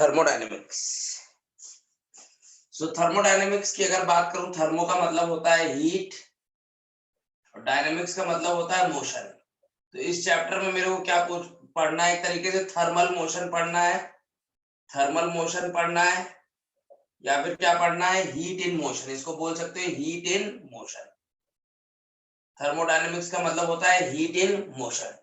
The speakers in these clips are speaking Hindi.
थर्मोडायनेमिक्स। सो थर्मोडायनेमिक्स की अगर बात करूं, थर्मो का मतलब होता है हीट और डायनेमिक्स का मतलब होता है मोशन। तो इस चैप्टर में मेरे को क्या कुछ पढ़ना है, एक तरीके से थर्मल मोशन पढ़ना है, थर्मल मोशन पढ़ना है, या फिर क्या पढ़ना है, हीट इन मोशन। इसको बोल सकते हैं हीट इन मोशन। थर्मोडायनेमिक्स का मतलब होता है हीट इन मोशन।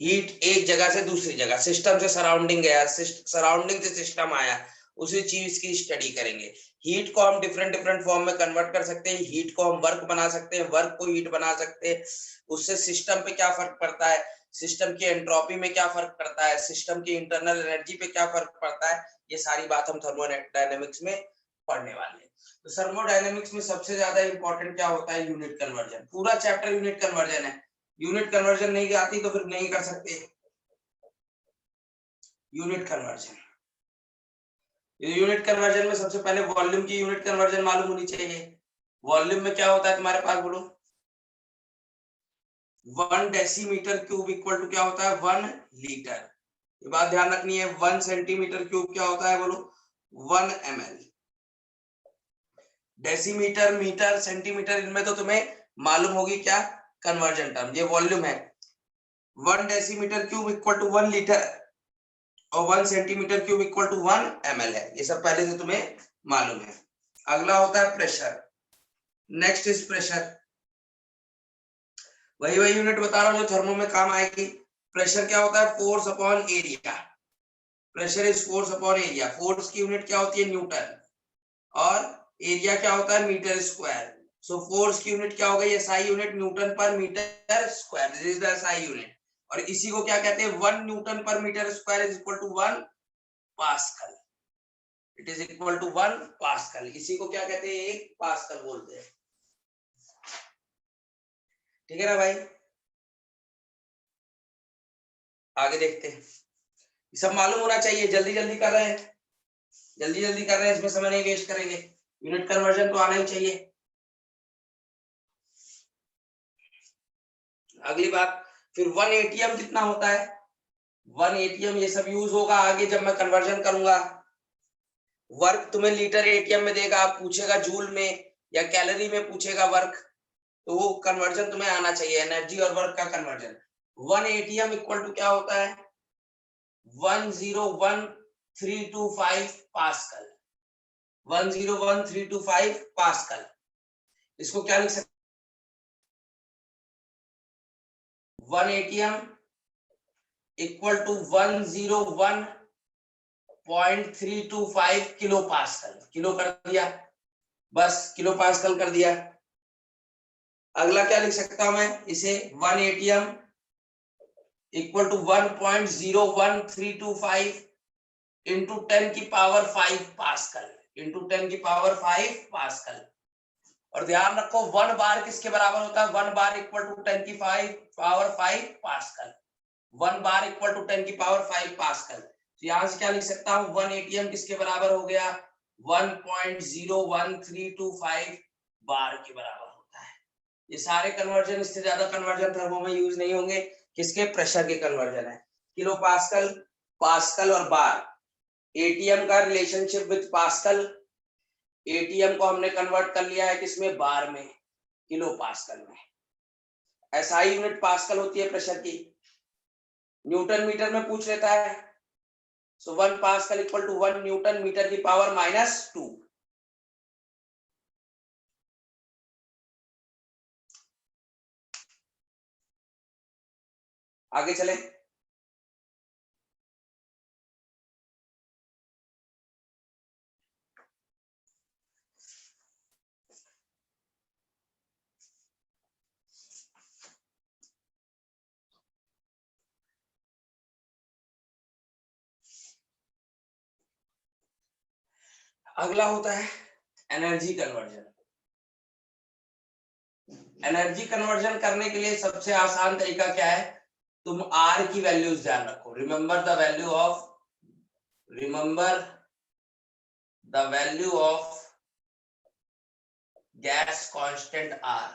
हीट एक जगह से दूसरी जगह, सिस्टम से सराउंडिंग गया, सराउंडिंग से सिस्टम आया, उसी चीज की स्टडी करेंगे। हीट को हम डिफरेंट डिफरेंट फॉर्म में कन्वर्ट कर सकते हैं। हीट को हम वर्क बना सकते हैं, वर्क को हीट बना सकते हैं। उससे सिस्टम पे क्या फर्क पड़ता है, सिस्टम की एंट्रोपी में क्या फर्क पड़ता है, सिस्टम की इंटरनल एनर्जी पे क्या फर्क पड़ता है, ये सारी बात हम थर्मोडायनेमिक्स में पढ़ने वाले हैं। तो थर्मोडायनेमिक्स में सबसे ज्यादा इंपॉर्टेंट क्या होता है, यूनिट कन्वर्जन। पूरा चैप्टर यूनिट कन्वर्जन है। यूनिट कन्वर्जन नहीं आती तो फिर नहीं कर सकते यूनिट कन्वर्जन। यूनिट कन्वर्जन में सबसे पहले वॉल्यूम की यूनिट कन्वर्जन मालूम होनी चाहिए। वॉल्यूम में क्या होता है तुम्हारे पास, बोलो। 1 डेसीमीटर क्यूब इक्वल टू क्या होता है, 1 लीटर। ये बात ध्यान रखनी है। 1 सेंटीमीटर क्यूब क्या होता है, बोलो, 1 ml। डेसीमीटर, मीटर, सेंटीमीटर, इनमें तो तुम्हें मालूम होगी क्या कन्वर्जन टर्म। ये वॉल्यूम है। 1 decimetre cube equal to 1 litre और 1 centimetre cube equal to 1 ml है। ये सब पहले से तुम्हें मालूम है। अगला होता है प्रेशर। Next is pressure. वही यूनिट बता रहा हूं जो थर्मो में काम आएगी। प्रेशर क्या होता है, force upon area. Pressure is force upon area. Force की यूनिट क्या होती है, न्यूटन, और एरिया क्या होता है, मीटर स्क्वायर। सो फोर्स की यूनिट क्या हो गई, SI unit, newton per metre square. This is the SI unit. और इसी को क्या कहते हैं, 1 newton per metre square is equal to 1 pascal. It is equal to 1 pascal. इसी को क्या कहते हैं, 1 पास्कल बोलते हैं। ठीक है ना भाई। आगे देखते हैं। सब मालूम होना चाहिए। जल्दी जल्दी कर रहे हैं, जल्दी जल्दी कर रहे हैं, इसमें समय नहीं वेस्ट करेंगे। यूनिट कन्वर्जन तो आना ही चाहिए। अगली बात, फिर 1 एटीएम कितना होता है, 1 एटीएम, ये सब यूज होगा आगे जब मैं कन्वर्जन करूंगा। वर्क तुम्हें लीटर एटीएम में देगा, पूछेगा जूल में या कैलोरी में पूछेगा वर्क, तो वो कन्वर्जन तुम्हें आना चाहिए, एनर्जी और वर्क का कन्वर्जन। 1 एटीएम इक्वल टू क्या होता है, 101325 पास्कल। 101325 पास्कल। इसको क्या लिख सकते, 1 ATM equal to 101.325 kilo pascal. Kilo कर दिया, बस किलो पास्कल कर दिया। अगला क्या लिख सकता हूं मैं इसे, 1 एटीएम इक्वल टू 1.01325 इंटू 10 की पावर 5 पास्कल, इंटू 10 की पावर 5 पास्कल। और ध्यान रखो 1 बार किसके बराबर होता है, 1 बार इक्वल टू 10 की power 5 pascal. 1 bar equal to 10 की पावर 5 पास्कल। तो यहां से क्या लिख सकता हूं, 1 एटीएम किसके बराबर हो गया, 1.01325 बार के बराबर होता है। ये सारे कन्वर्जन, इससे ज्यादा कन्वर्जन थर्मो में यूज नहीं होंगे। किसके, प्रेशर के कन्वर्जन है। किलो पास्कल, पास्कल और बार। एटीएम का रिलेशनशिप विद पास्कल, एटीएम को हमने कन्वर्ट कर लिया है किसमें, बार में, किलो पास्कल में। एसआई यूनिट पास्कल होती है प्रेशर की। न्यूटन मीटर में पूछ लेता है, so 1 pascal equal to 1 newton metre की पावर -2। आगे चले। अगला होता है एनर्जी कन्वर्जन। एनर्जी कन्वर्जन करने के लिए सबसे आसान तरीका क्या है, तुम आर की वैल्यूज ध्यान रखो। Remember the value of gas constant R.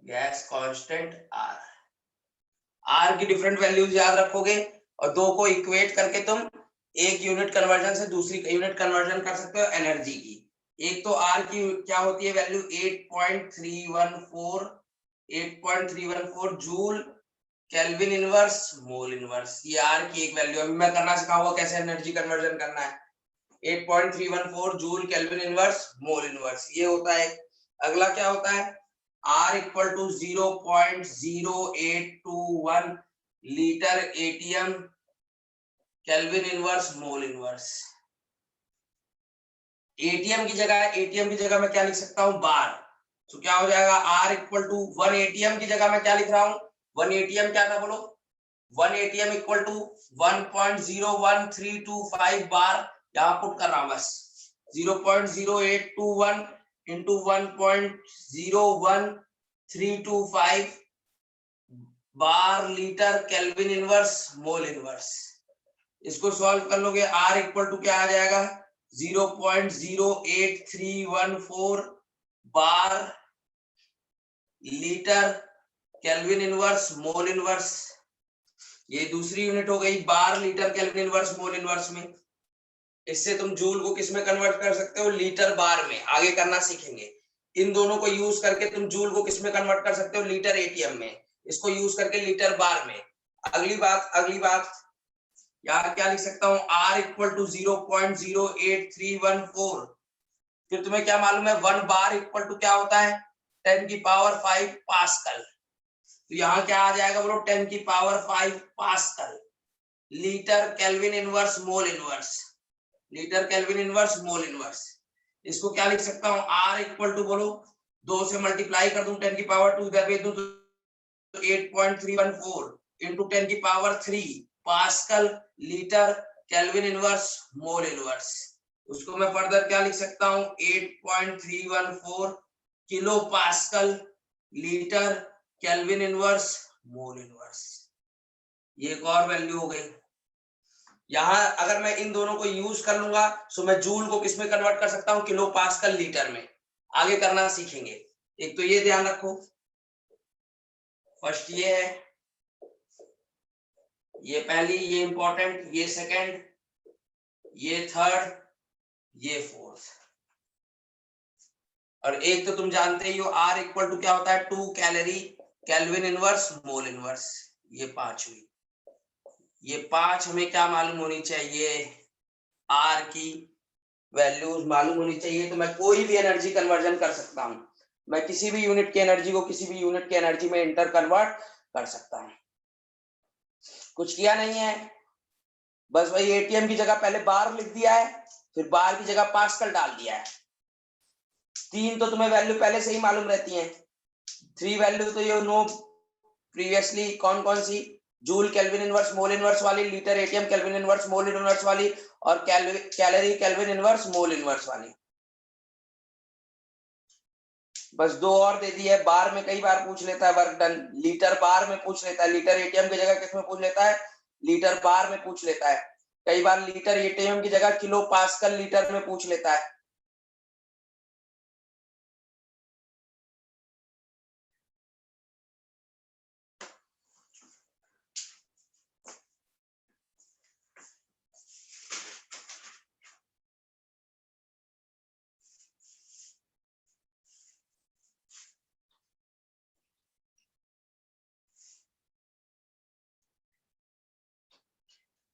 Gas constant R की डिफरेंट वैल्यूज याद रखोगे और दो को इक्वेट करके तुम एक यूनिट कन्वर्जन से दूसरी यूनिट कन्वर्जन कर सकते हो एनर्जी की। एक तो आर की क्या होती है value 8.314 joule kelvin inverse mole inverse, ये आर की एक वैल्यू। अभी मैं करना सिखाऊंगा कैसे एनर्जी कन्वर्जन करना है। 8.314 joule kelvin inverse mole inverse ये होता है। अगला क्या होता है, R equal to 0.0821 litre ATM kelvin inverse mole inverse. ATM की जगह मैं क्या लिख सकता हूं, बार। तो क्या हो जाएगा, R इक्वल टू 1 एटीएम की जगह मैं क्या लिख रहा हूं, 1 एटीएम क्या था बोलो, 1 एटीएम इक्वल टू 1.01325 बार, यहां पुट कर रहा हूं बस 0.0821 into 1.01325 bar litre kelvin inverse mole inverse. इसको सॉल्व कर लोगे, R इक्वल टू क्या आ जाएगा 0.08314 bar litre kelvin inverse mole inverse. ये दूसरी यूनिट हो गई bar litre kelvin inverse mole inverse में। इससे तुम जूल को किस में कन्वर्ट कर सकते हो, लीटर बार में, आगे करना सीखेंगे। इन दोनों को यूज करके तुम जूल को किस में कन्वर्ट कर सकते हो, लीटर एटीएम में, इसको यूज करके लीटर बार में। अगली बात यहाँ क्या लिख सकता हूँ, R इक्वल टू 0.08314। फिर तुम्हें क्या मालूम है 1 बार इक्वल टू क्या होता है 10 की पावर 5 पास्कल। तो यहाँ क्या आ जाएगा बोलो 10 की power 5 pascal litre kelvin inverse mole inverse, litre kelvin inverse mole inverse. इसको क्या लिख सकता हूँ, R इक्वल टू बोलो 2 से मल्टीप्लाई कर दूं 10 की पावर 2 इधर भेज दूं तो 8.314 इंटू 10 की power 3 pascal litre kelvin inverse mole inverse. उसको मैं फर्दर क्या लिख सकता हूं 8.314 kilo pascal litre kelvin inverse mole inverse. ये एक और वैल्यू हो गई। यहां अगर मैं इन दोनों को यूज कर लूंगा तो मैं जूल को किस में कन्वर्ट कर सकता हूं, किलो पास्कल लीटर में। आगे करना सीखेंगे। एक तो ये ध्यान रखो, फर्स्ट ये है, ये पहली, ये इंपॉर्टेंट, ये सेकंड, ये थर्ड, ये फोर्थ। और एक तो तुम जानते ही हो R इक्वल टू क्या होता है 2 calorie kelvin inverse mole inverse. ये 5 हुई। ये 5 हमें क्या मालूम होनी चाहिए, R की वैल्यूज मालूम होनी चाहिए। तो मैं कोई भी एनर्जी कन्वर्जन कर सकता हूं, मैं किसी भी यूनिट की एनर्जी को किसी भी यूनिट की एनर्जी में इंटर कन्वर्ट कर सकता हूं। कुछ किया नहीं है, बस वही एटीएम की जगह पहले बार लिख दिया है, फिर बार की जगह पास्कल डाल दिया है। 3 तो तुम्हें वैल्यू पहले से ही मालूम रहती है। 3 वैल्यू तो यू नो प्रीवियसली, कौन कौन सी, joule kelvin inverse mole inverse वाली, litre ATM kelvin inverse mole inverse वाली, और calorie kelvin inverse mole inverse वाली। बस 2 और दे दी है। बार में कई बार पूछ लेता है वर्क डन, लीटर बार में पूछ लेता है, लीटर एटीएम की जगह किस में पूछ लेता है, लीटर बार में पूछ लेता है। कई बार लीटर एटीएम की जगह किलो पास्कल लीटर में पूछ लेता है।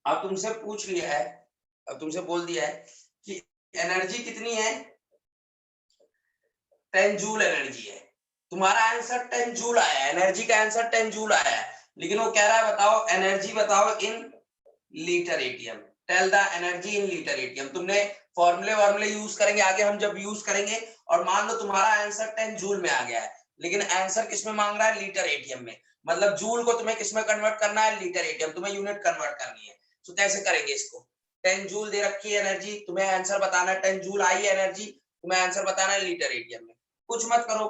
अब तुमसे पूछ लिया है, अब तुमसे बोल दिया है कि एनर्जी कितनी है, 10 जूल एनर्जी है। तुम्हारा आंसर 10 जूल आया है, एनर्जी का आंसर 10 जूल आया है, लेकिन वो कह रहा है बताओ एनर्जी बताओ in litre ATM, tell the energy in litre ATM. तुमने फॉर्मूले यूज करेंगे आगे, हम जब यूज करेंगे, और मान लो तुम्हारा आंसर 10 जूल में आ गया है, लेकिन आंसर किस में मांग रहा है, लीटर एटीएम में। मतलब जूल को तुम्हें किस में कन्वर्ट करना है, लीटर एटीएम, तुम्हें यूनिट कन्वर्ट करनी है। तो कैसे करेंगे इसको, 10 जूल दे रखी है एनर्जी, तुम्हें आंसर बताना है 10 जूल आई है एनर्जी, तुम्हें आंसर बताना है लीटर एटीएम में। कुछ मत करो,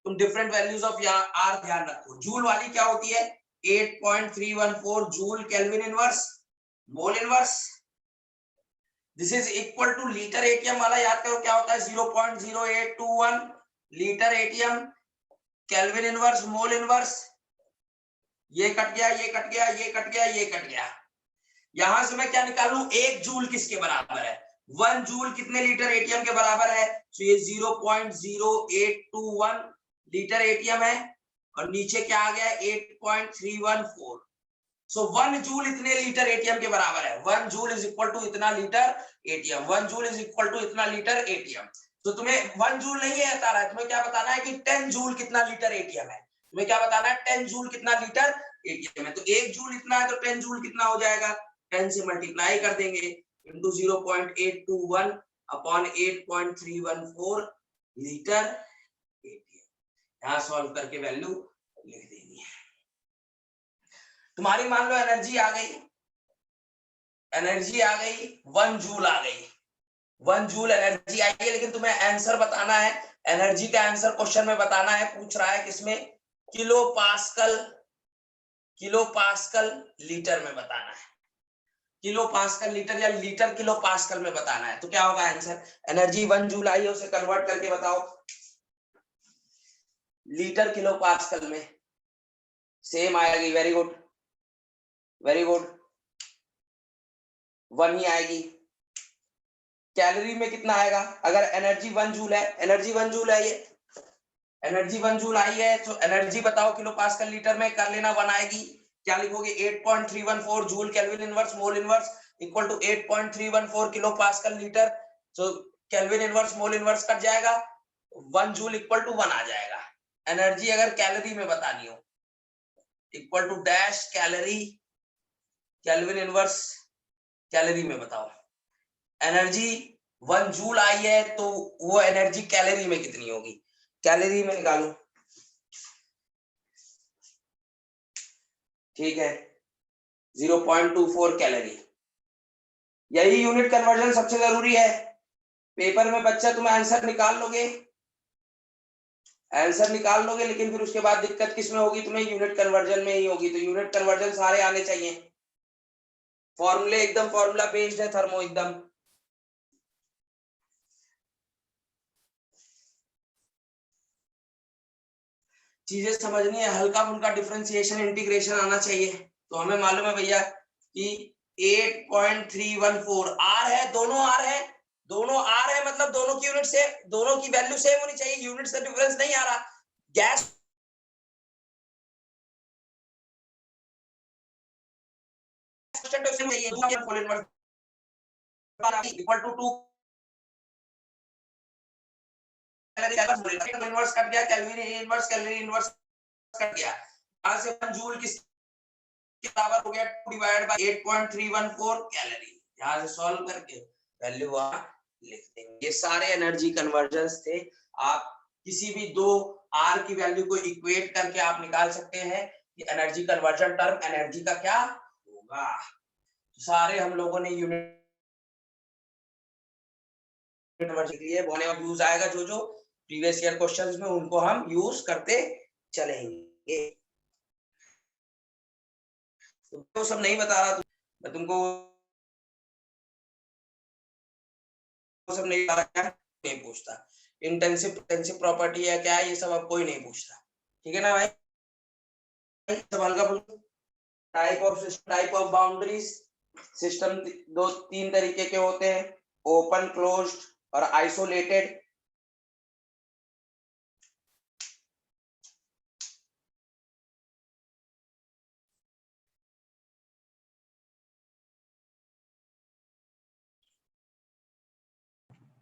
तुम डिफरेंट वैल्यूज ऑफ आर ध्यान रखो। जूल वाली क्या होती है 8.314 joule kelvin inverse mole inverse. This is equal two litre ATM वाला याद करो क्या होता है 0.0821 litre ATM kelvin inverse mole inverse. ये कट गया, ये कट गया, ये कट गया, ये कट गया। यहां से मैं क्या निकालूं, 1 जूल किसके बराबर है, 1 जूल कितने लीटर एटीएम के बराबर है, तो ये 0.0821 लीटर एटीएम है, और नीचे क्या आ गया 8.314। सो 1 जूल इतने लीटर एटीएम के बराबर है, 1 जूल इज इक्वल टू इतना litre ATM, 1 joule is equal to इतना लीटर एटीएम। तो तुम्हें 1 जूल नहीं है बता रहा है, तुम्हें क्या बताना है कि 10 जूल कितना लीटर एटीएम है, तुम्हें क्या बताना है 10 जूल कितना लीटर एटीएम है। तो 1 जूल इतना है तो 10 जूल कितना हो जाएगा, 10 से मल्टीप्लाई कर देंगे इंटू 0.821 अपॉन 8.314 लीटर एटीएम। यहां सॉल्व करके वैल्यू लिख देनी है। तुम्हारी मान लो एनर्जी आ गई, 1 जूल आ गई, 1 जूल एनर्जी आई है, लेकिन तुम्हें आंसर बताना है, एनर्जी का आंसर क्वेश्चन में बताना है, पूछ रहा है किसमें, किलो पास्कल लीटर में बताना है, किलो पास्कल लीटर या लीटर किलो पास्कल में बताना है। तो क्या होगा आंसर, एनर्जी 1 जूल आई है, उसे कन्वर्ट करके बताओ लीटर किलो पास्कल में, सेम आएगी, वेरी गुड 1 ही आएगी। कैलोरी में कितना आएगा, अगर एनर्जी 1 जूल है, एनर्जी 1 जूल है, ये एनर्जी 1 जूल आई है, तो एनर्जी बताओ किलो पास्कल लीटर में, कर लेना 1 आएगी, क्या लिखोगे 8.314 joule kelvin inverse mole inverse equal to 8.314 kilo pascal litre. तो kelvin inverse mole inverse cut जाएगा, 1 जूल इक्वल टू 1 आ जाएगा। एनर्जी अगर कैलोरी में बतानी हो, equal to dash calorie, kelvin inverse calorie में बताओ। एनर्जी 1 जूल आई है, तो वो एनर्जी कैलोरी में कितनी होगी, कैलोरी में निकालो, ठीक है 0.24 कैलोरी। यही यूनिट कन्वर्जन सबसे जरूरी है, पेपर में बच्चा तुम आंसर निकाल लोगे, लेकिन फिर उसके बाद दिक्कत किसमें होगी, तुम्हें यूनिट कन्वर्जन में ही होगी। तो यूनिट कन्वर्जन सारे आने चाहिए, फॉर्मूले एकदम फॉर्मूला बेस्ड है थर्मो, एकदम चीजें समझनी है, हल्का फुल्का डिफरेंशिएशन इंटीग्रेशन आना चाहिए। तो हमें मालूम है भैया कि 8.314 आर है, दोनों आर है, मतलब दोनों की यूनिट से, दोनों की वैल्यू सेम होनी चाहिए, यूनिट से डिफरेंस नहीं आ रहा। Gas equal to 2 inverse cut गया, केल्विन इनवर्स कट गया, यहां से 1 जूल किस बराबर हो गया 2 डिवाइडेड बाय 8.314 कैलोरी। यहां से सॉल्व करके वैल्यू वहां लिख देंगे। ये सारे एनर्जी कन्वर्जन्स थे, आप किसी भी दो आर की वैल्यू को इक्वेट करके आप निकाल सकते हैं कि एनर्जी कन्वर्जन टर्म एनर्जी का क्या होगा। सारे हम लोगों ने यूनिट कन्वर्जन के लिए बोने और यूज आएगा, जो प्रीवियस ईयर क्वेश्चंस में, उनको हम यूज करते चलेंगे। तो सब नहीं बता रहा, मैं तुमको सब नहीं बता रहा, नहीं पूछता इंटेंसिव प्रॉपर्टी है क्या, ये सब अब कोई नहीं पूछता, ठीक है ना भाई। सब हल्का फुल्का टाइप ऑफ बाउंड्रीज सिस्टम 2-3 तरीके के होते हैं, ओपन, क्लोज्ड और आइसोलेटेड।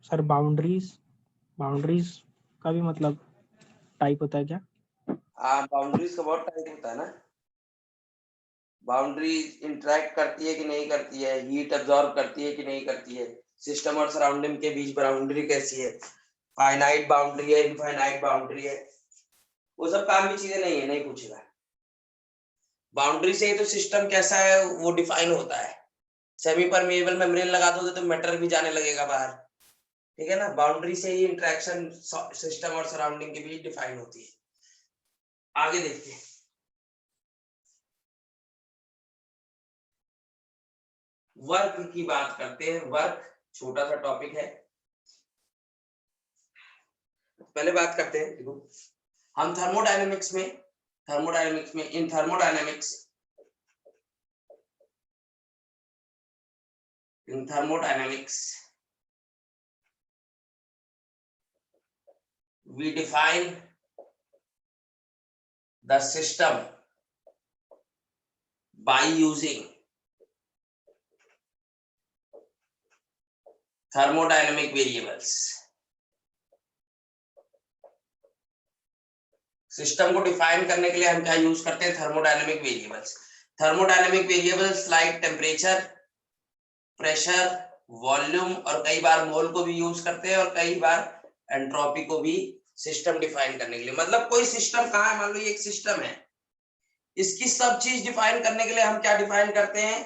सर बाउंड्रीज का भी मतलब टाइप होता है क्या? हाँ, बाउंड्रीज का बहुत टाइप होता है ना, बाउंड्री इंटरेक्ट करती है कि नहीं करती है, हीट अब्सॉर्ब करती है कि नहीं करती है, सिस्टम और सराउंडिंग के बीच बाउंड्री कैसी है, फाइनाइट बाउंड्री है, इनफाइनाइट बाउंड्री है, वो सब काम की चीजें नहीं है, नहीं पूछेगा। बाउंड्री से ही तो सिस्टम कैसा है वो डिफाइन होता है। सेमी परमेएबल मेम्ब्रेन लगा दोगे तो मैटर भी जाने लगेगा बाहर, ठीक है ना। बाउंड्री से ही इंटरेक्शन सिस्टम और सराउंडिंग के बीच डिफाइन होती है। आगे देखते हैं, वर्क की बात करते हैं। वर्क छोटा सा टॉपिक है, पहले बात करते हैं। देखो हम थर्मोडायनेमिक्स में इन thermodynamics in thermodynamics we define the system by using thermodynamic variables. System को डिफाइन करने के लिए हम क्या यूज करते हैं? Thermodynamic variables. Thermodynamic variables like temperature, pressure, volume और कई बार मोल को भी यूज करते हैं और कई बार एंट्रोपी को भी सिस्टम डिफाइन करने के लिए. मतलब कोई सिस्टम कहाँ है, मान लो ये एक सिस्टम है, इसकी सब चीज डिफाइन करने के लिए हम क्या डिफाइन करते हैं?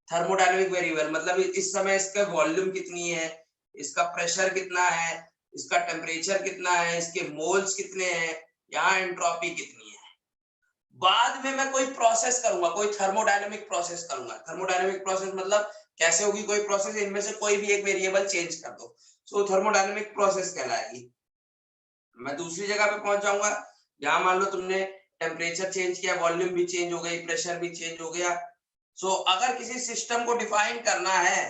Thermodynamic variable. मतलब इस समय इसका वॉल्यूम कितनी है, इसका प्रेशर कितना है, इसका टेम्परेचर कितना है, इसके मोल्स कितने हैं, यहाँ एंट्रोपी कितनी है. बाद में मैं कोई प्रोसेस करूंगा, कोई थर्मोडायनेमिक प्रोसेस करूंगा. थर्मोडायनेमिक प्रोसेस मतलब कैसे होगी कोई प्रोसेस? इनमें से कोई भी एक वेरिएबल चेंज कर दो, सो थर्मोडायनेमिक प्रोसेस कहलाएगी. मैं दूसरी जगह पे पहुंच जाऊंगा, यहाँ मान लो तुमने टेम्परेचर चेंज किया, वॉल्यूम भी चेंज हो गई, प्रेशर भी चेंज हो गया. सो अगर किसी सिस्टम को डिफाइन करना है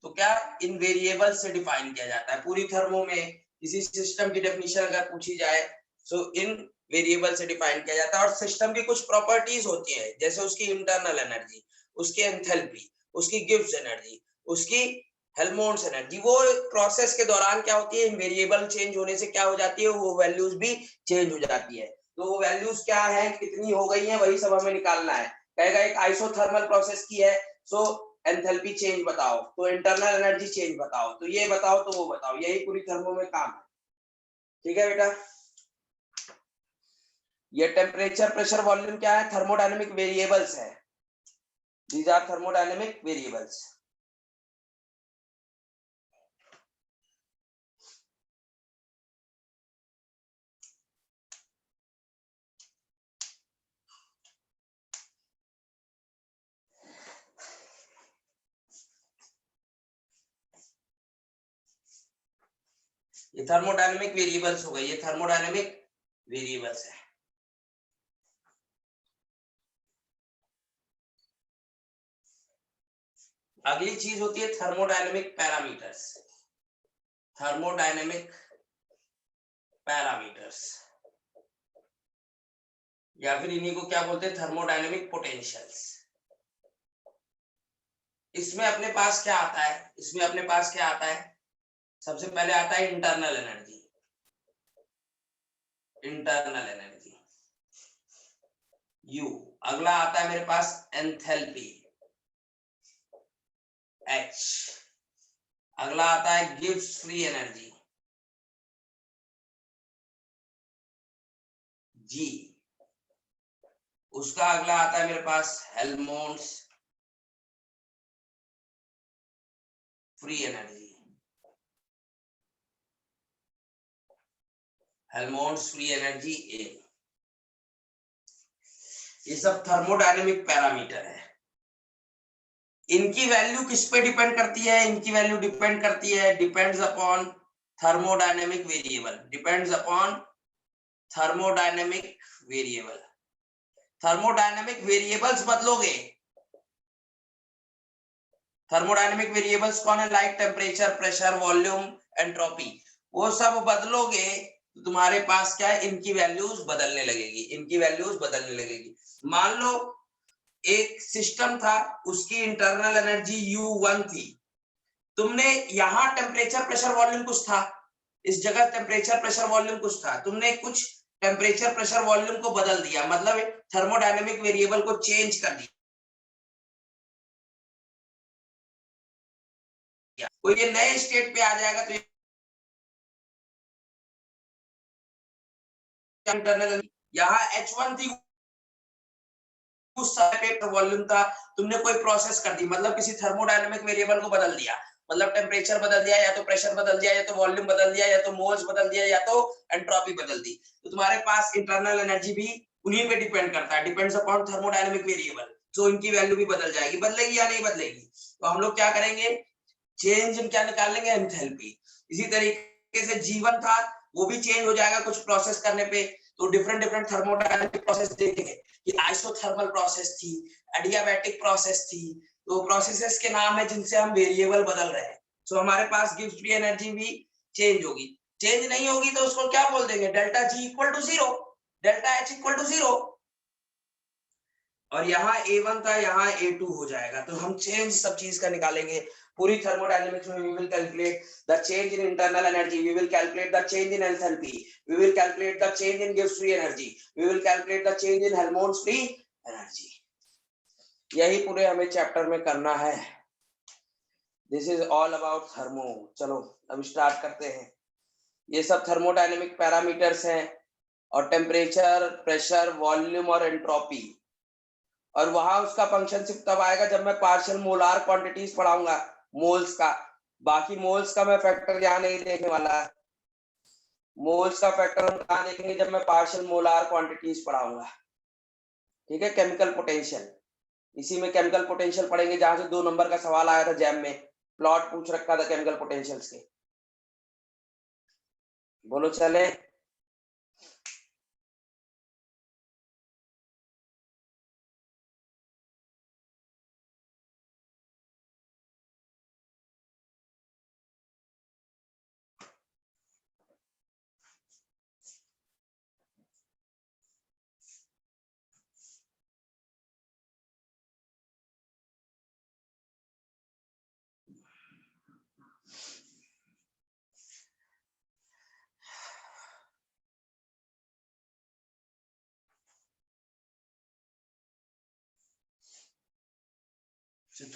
तो क्या इन वेरिएबल से डिफाइन किया जाता है. पूरी थर्मो में किसी सिस्टम की डेफिनेशन अगर पूछी जाए सो इन वेरिएबल से डिफाइन किया जाता है. और सिस्टम की कुछ प्रॉपर्टीज होती है, जैसे उसकी इंटरनल एनर्जी, उसकी एंथैल्पी, उसकी गिब्स एनर्जी, उसकी हेल्महोल्ट्ज एनर्जी. वो प्रोसेस के दौरान क्या होती है, वेरिएबल चेंज होने से क्या हो जाती है, वो वैल्यूज भी चेंज हो जाती है. तो वो वैल्यूज क्या है, कितनी हो गई है, वही सब हमें निकालना है. कहेगा एक आइसोथर्मल प्रोसेस की है, सो एंथैल्पी चेंज बताओ, तो इंटरनल एनर्जी चेंज बताओ, तो ये बताओ, तो वो बताओ. यही पूरी थर्मो में काम है. ठीक है बेटा. ये टेम्परेचर, प्रेशर, वॉल्यूम क्या है? थर्मोडायनेमिक वेरिएबल्स है. These are thermodynamic variables. ये थर्मोडायनेमिक वेरिएबल्स हो गए, ये थर्मोडायनेमिक वेरिएबल्स है. अगली चीज होती है थर्मोडायनेमिक पैरामीटर्स. थर्मोडायनेमिक पैरामीटर्स या फिर इन्हीं को क्या बोलते हैं, थर्मोडायनेमिक पोटेंशियल्स. इसमें अपने पास क्या आता है, इसमें अपने पास क्या आता है? सबसे पहले आता है internal energy. Internal energy U. अगला आता है मेरे पास एंथैल्पी H. अगला आता है गिब्स फ्री एनर्जी G. उसका अगला आता है मेरे पास Helmholtz free energy. Helmholtz free energy A. ये सब थर्मोडायनेमिक पैरामीटर है. इनकी वैल्यू किस पे डिपेंड करती है? इनकी वैल्यू डिपेंड करती है, depends upon thermodynamic variable. Depends upon thermodynamic variable. Thermodynamic variables बदलोगे, थर्मोडायनेमिक वेरिएबल्स कौन है? Like temperature, pressure, volume, entropy. वो सब बदलोगे तो तुम्हारे पास क्या है, इनकी वैल्यूज बदलने लगेगी. इनकी वैल्यूज बदलने लगेगी. मान लो एक सिस्टम था, उसकी इंटरनल एनर्जी U1 थी. तुमने यहाँ टेम्परेचर, प्रेशर, वॉल्यूम कुछ था, इस जगह टेम्परेचर, प्रेशर, वॉल्यूम कुछ था. तुमने कुछ टेम्परेचर, प्रेशर, वॉल्यूम को बदल दिया, मतलब थर्मोडायनेमिक वेरिएबल को चेंज कर दिया. कोई ये नए स्टेट पे आ जाएगा तो इंटरनल यहाँ H1 थी, उस समय पे वॉल्यूम था, तुमने कोई प्रोसेस कर दी, मतलब किसी थर्मोडायनेमिक वेरिएबल को बदल दिया, मतलब टेम्परेचर बदल दिया, या तो प्रेशर बदल दिया, या तो वॉल्यूम बदल दिया, या तो मोल्स बदल दिया, या तो एंट्रोपी बदल दी. तो तुम्हारे पास इंटरनल एनर्जी भी उन्हीं पे डिपेंड करता है, डिपेंड्स अपॉन थर्मोडायनेमिक वेरिएबल. तो इनकी वैल्यू भी बदल जाएगी. बदलेगी या नहीं बदलेगी? तो हम लोग क्या करेंगे, चेंज क्या निकाल लेंगे, एंथैल्पी. इसी तरीके से जीवन था, वो भी चेंज हो जाएगा कुछ प्रोसेस करने पे. तो डिफरेंट डिफरेंट थर्मोडायनेमिक प्रोसेस देखेंगे कि आइसोथर्मल प्रोसेस थी, एडियाबैटिक प्रोसेस थी, तो प्रोसेसेस के नाम है जिनसे हम वेरिएबल बदल रहे हैं। सो हमारे पास गिव्स फ्री एनर्जी भी चेंज होगी, चेंज नहीं होगी तो उसको क्या बोल देंगे, delta G equal to 0, delta H equal to 0। और यहाँ A1 का यहाँ A2 हो जाएगा, तो हम चेंज सब चीज का निकालेंगे। पूरी थर्मोडायनेमिक्स में we will calculate the change in internal energy, we will calculate the change in enthalpy, we will calculate the change in Gibbs free energy, we will calculate the change in Helmholtz free energy। यही पूरे हमें चैप्टर में करना है। This is all about thermo. चलो अब स्टार्ट करते हैं। ये सब थर्मोडायनेमिक पैरामीटर्स हैं, और टेम्परेचर, प्रेशर, वॉल्यूम और एंट्रोपी। और वहां उसका फंक्शन सिर्फ तब आएगा जब मैं पार्शियल मोलार क्वांटिटीज पढ़ाऊंगा, मोल्स का। बाकी मोल्स का मैं फैक्टर यहाँ नहीं देखने वाला है। मोल्स का फैक्टर हम कहाँ देखेंगे, जब मैं पार्शियल मोलार क्वांटिटीज पढ़ाऊंगा। ठीक है, केमिकल पोटेंशियल, इसी में केमिकल पोटेंशियल पढ़ेंगे, जहां से 2 नंबर का सवाल आया था जैम में, प्लॉट पूछ रखा था केमिकल पोटेंशियल्स के। बोलो चले।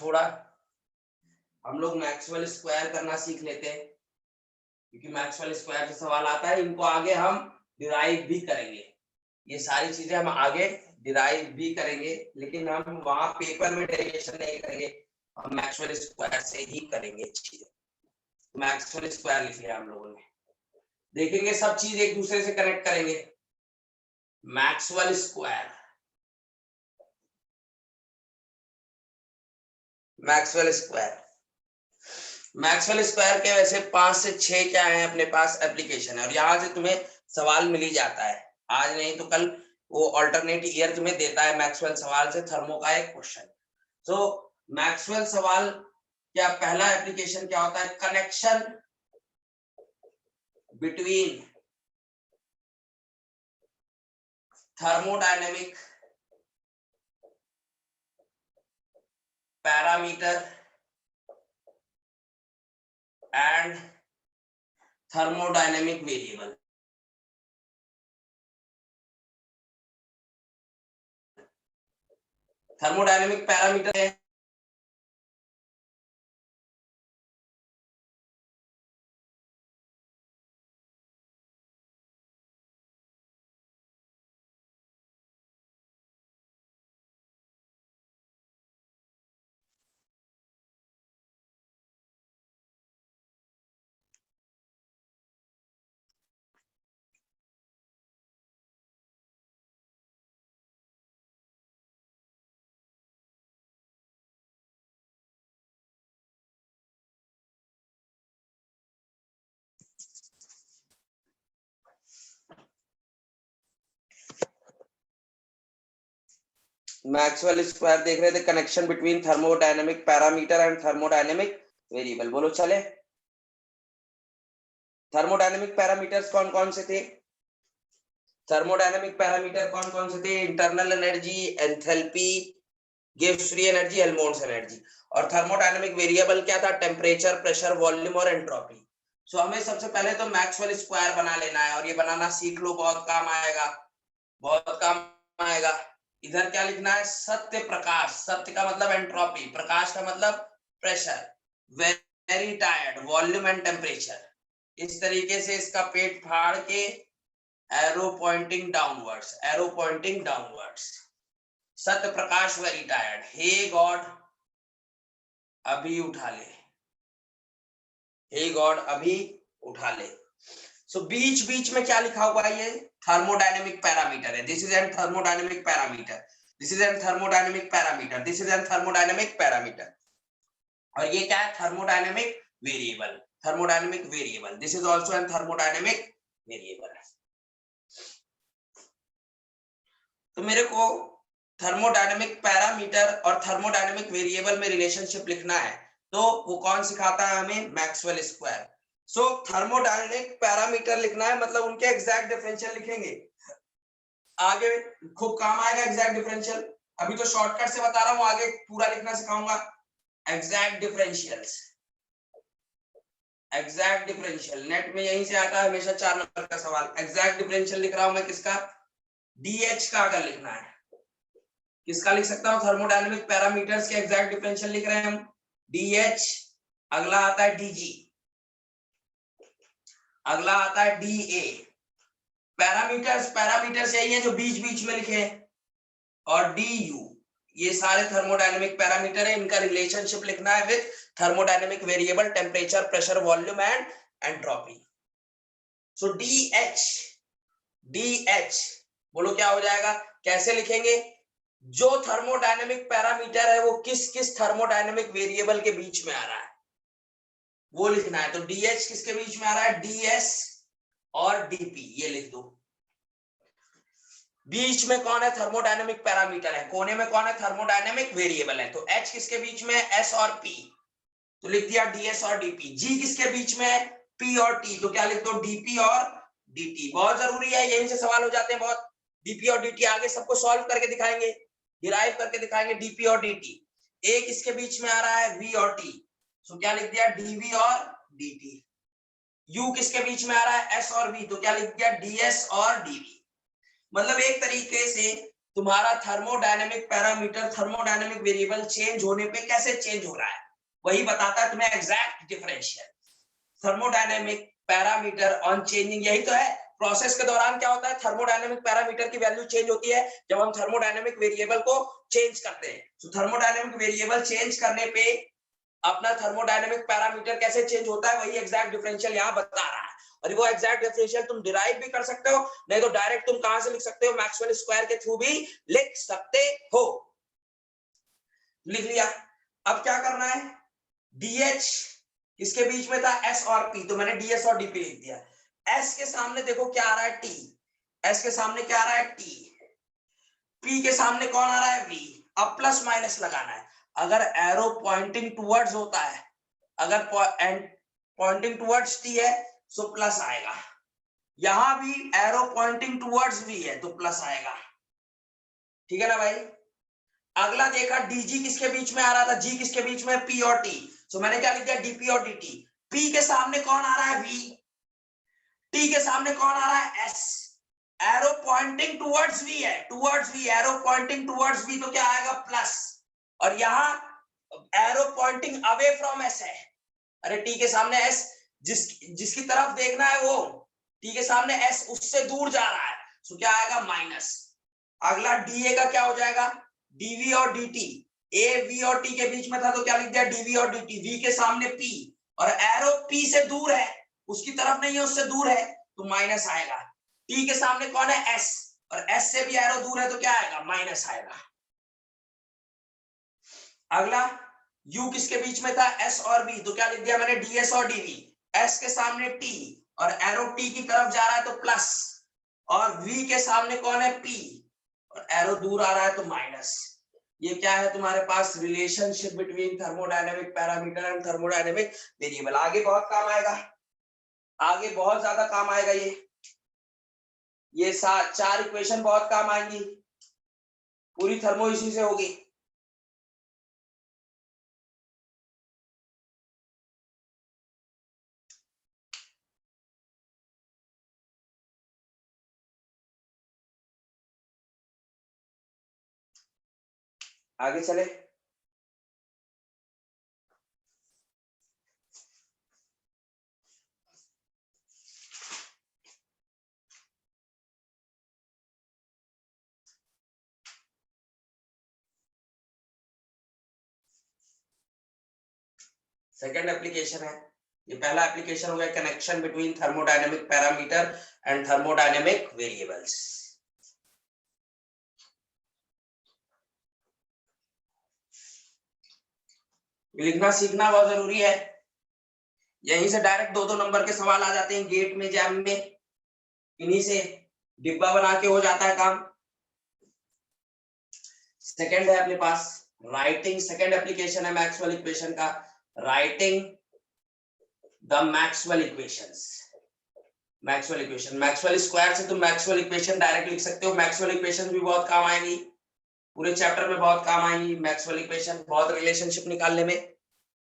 थोड़ा हम लोग मैक्सवेल स्क्वायर करना सीख लेते हैं, क्योंकि मैक्सवेल स्क्वायर से सवाल आता है। इनको आगे हम डिराइव भी करेंगे, ये सारी चीजें हम आगे डिराइव भी करेंगे, लेकिन हम वहां पेपर में डेरिवेशन नहीं करेंगे, हम मैक्सवेल स्क्वायर से ही करेंगे चीजें। मैक्सवेल स्क्वायर लिख लिया हम लोगों ने, देखेंगे सब चीज एक दूसरे से कनेक्ट करेंगे। Maxwell square, Maxwell square, Maxwell square के वैसे 5 से 6 क्या है अपने पास एप्लीकेशन है, और यहाँ से तुम्हें सवाल मिल ही जाता है, आज नहीं तो कल वो अल्टरनेट ईयर तुम्हें देता है मैक्सवेल सवाल से थर्मो का एक क्वेश्चन। सो मैक्सवेल सवाल क्या पहला एप्लीकेशन क्या होता है, connection between thermodynamic parameter and thermodynamic variable. Thermodynamic parameter है मैक्सवेल स्क्वायर देख रहे थे, connection between thermodynamic parameter and thermodynamic variable. बोलो चले। थर्मोडायनेमिक पैरामीटर्स कौन कौन से थे, थर्मोडायनेमिक पैरामीटर कौन कौन से थे, internal energy, enthalpy, gives free energy, Helmholtz energy. और थर्मोडायनेमिक वेरिएबल क्या था, टेम्परेचर, प्रेशर, वॉल्यूम और एंट्रोपी। सो हमें सबसे पहले तो मैक्सवेल स्क्वायर बना लेना है, और ये बनाना सीख लो, बहुत काम आएगा, बहुत काम आएगा। इधर क्या लिखना है, सत्य प्रकाश, सत्य का मतलब एंट्रोपी, प्रकाश का मतलब pressure, very tired, volume and temperature. इस तरीके से इसका पेट फाड़ के arrow pointing downwards, arrow pointing downwards. Satya Prakash very tired, hey God अभी उठा ले, हे गॉड अभी उठा ले। सो बीच बीच में क्या लिखा हुआ है, ये थर्मोडायनेमिक पैरामीटर है, this is an thermodynamic parameter, this is an thermodynamic parameter, this is an thermodynamic parameter. और ये क्या है, thermodynamic variable, thermodynamic variable, this is also an thermodynamic variable. तो मेरे को थर्मोडायनेमिक पैरामीटर और थर्मोडायनेमिक वेरिएबल में रिलेशनशिप लिखना है तो वो कौन सिखाता है हमें? Maxwell square. So thermodynamic parameter लिखना है मतलब उनके एग्जैक्ट डिफरेंशियल लिखेंगे, आगे खूब काम आएगा एग्जैक्ट डिफरेंशियल। अभी तो शॉर्टकट से बता रहा हूं, आगे पूरा लिखना सिखाऊंगा। Exact differentials, exact differential net में यहीं से आता है हमेशा 4 नंबर का सवाल। एग्जैक्ट डिफरेंशियल लिख रहा हूं मैं किसका? डीएच का। अगर लिखना है किसका लिख सकता हूं? थर्मोडायनेमिक पैरामीटर्स के एग्जैक्ट डिफरेंशियल लिख रहे हैं हम, डीएच। अगला आता है डीजी, अगला आता है डीए। पैरामीटर्स, पैरामीटर्स यही है जो बीच बीच में लिखे हैं, और डी यू, ये सारे थर्मोडायनेमिक पैरामीटर है। इनका रिलेशनशिप लिखना है with thermodynamic variable, temperature, pressure, volume and entropy. So D H बोलो क्या हो जाएगा? कैसे लिखेंगे? जो थर्मोडायनेमिक पैरामीटर है वो किस किस थर्मोडायनेमिक वेरिएबल के बीच में आ रहा है वो लिखना है। तो डीएच किसके बीच में आ रहा है? डीएस और डीपी, ये लिख दो। बीच में कौन है? थर्मोडायनेमिक पैरामीटर है। कोने में कौन है? थर्मोडायनेमिक वेरिएबल है। तो एच किसके बीच में है? एस और पी, तो लिख दिया डीएस और डीपी। जी किसके बीच में है? पी और टी, तो क्या लिख दो? डीपी और डीटी। बहुत जरूरी है, यहीं से सवाल हो जाते हैं बहुत। डीपी और डीटी आगे सबको सॉल्व करके दिखाएंगे, डिराइव करके दिखाएंगे। डीपी और डीटी। ए किसके बीच में आ रहा है? वी और टी, तो क्या लिख दिया? डीवी और डीटी। यू किसके बीच में आ रहा है? एस और वी, तो क्या लिख दिया? डीएस और डीवी। मतलब एक तरीके से तुम्हारा thermodynamic parameter, thermodynamic variable change होने पे कैसे चेंज हो रहा है वही बताता है तुम्हें exact differential. Thermodynamic parameter on changing, यही तो है प्रोसेस के दौरान क्या होता है? थर्मोडायनेमिक पैरामीटर की वैल्यू चेंज होती है जब हम थर्मोडायनेमिक वेरिएबल को चेंज करते हैं। तो थर्मोडायनेमिक वेरिएबल चेंज करने पे अपना थर्मोडायनेमिक पैरामीटर कैसे चेंज होता है वही एग्जैक्ट डिफरेंशियल यहाँ बता रहा है। और वो एग्जैक्ट डिफरेंशियल तुम डिराइव भी कर सकते हो, नहीं तो डायरेक्ट तुम कहां से लिख सकते हो? मैक्सवेल स्क्वायर के थ्रू भी लिख सकते हो। लिख लिया। अब क्या करना है? डीएच किसके बीच में था? एस और पी, तो मैंने डीएस और डीपी लिख दिया। एस के सामने देखो क्या आ रहा है? टी। एस के सामने क्या आ रहा है? टी। पी के सामने कौन आ रहा है? वी। अब प्लस माइनस लगाना है। अगर एरो पॉइंटिंग टुवर्ड्स होता है, अगर पॉइंटिंग टुवर्ड्स टी है तो प्लस आएगा। यहां भी एरो पॉइंटिंग टुवर्ड्स वी है तो प्लस आएगा। ठीक है ना भाई? अगला देखा डीजी किसके बीच में आ रहा था? जी किसके बीच में? पी और टी, तो मैंने क्या लिख दिया? डीपी और डीटी। पी के सामने कौन आ रहा है? वी। टी के सामने कौन आ रहा है? S. Arrow pointing towards V है, towards V, arrow pointing towards V, तो क्या आएगा? प्लस। और यहां arrow pointing away from S है। अरे टी के सामने एस, जिसकी तरफ देखना है वो टी के सामने एस उससे दूर जा रहा है, तो क्या आएगा? माइनस। अगला डीए का क्या हो जाएगा? डीवी और डीटी। ए वी और टी के बीच में था तो क्या लिख दिया? डीवी और डीटी। वी के सामने पी, और एरो पी से दूर है, उसकी तरफ नहीं है, उससे दूर है, तो माइनस आएगा। टी के सामने कौन है? एस, और एस से भी एरो दूर है तो क्या आएगा? माइनस आएगा। अगला यू किसके बीच में था? एस और बी, तो क्या लिख दिया मैंने? डीएस और डीवी। एस के सामने टी, और एरो टी की तरफ जा रहा है तो प्लस, और वी के सामने कौन है? पी, और एरो दूर आ रहा है तो माइनस। ये क्या है तुम्हारे पास? Relationship between thermodynamic parameter and thermodynamic variable. आगे बहुत काम आएगा, आगे बहुत ज्यादा काम आएगा। ये 4 इक्वेशन बहुत काम आएंगी, पूरी थर्मो इसी से होगी। आगे चले। सेकंड एप्लीकेशन है, ये पहला एप्लीकेशन हो गया connection between thermodynamic parameter and thermodynamic variables. लिखना सीखना बहुत जरूरी है, यहीं से डायरेक्ट 2-2 नंबर के सवाल आ जाते हैं गेट में, एग्जाम में, इन्हीं से डिब्बा बना के हो जाता है काम। सेकंड है अपने पास राइटिंग, सेकंड एप्लीकेशन है मैक्सवेल इक्वेशन का, writing the Maxwell equations. Maxwell equation, Maxwell square से तुम मैक्सवेल इक्वेशन डायरेक्ट लिख सकते हो। मैक्सवेल इक्वेशन भी बहुत काम आएंगी, पूरे चैप्टर में बहुत काम आएंगी मैक्सवेल इक्वेशन, बहुत रिलेशनशिप निकालने में।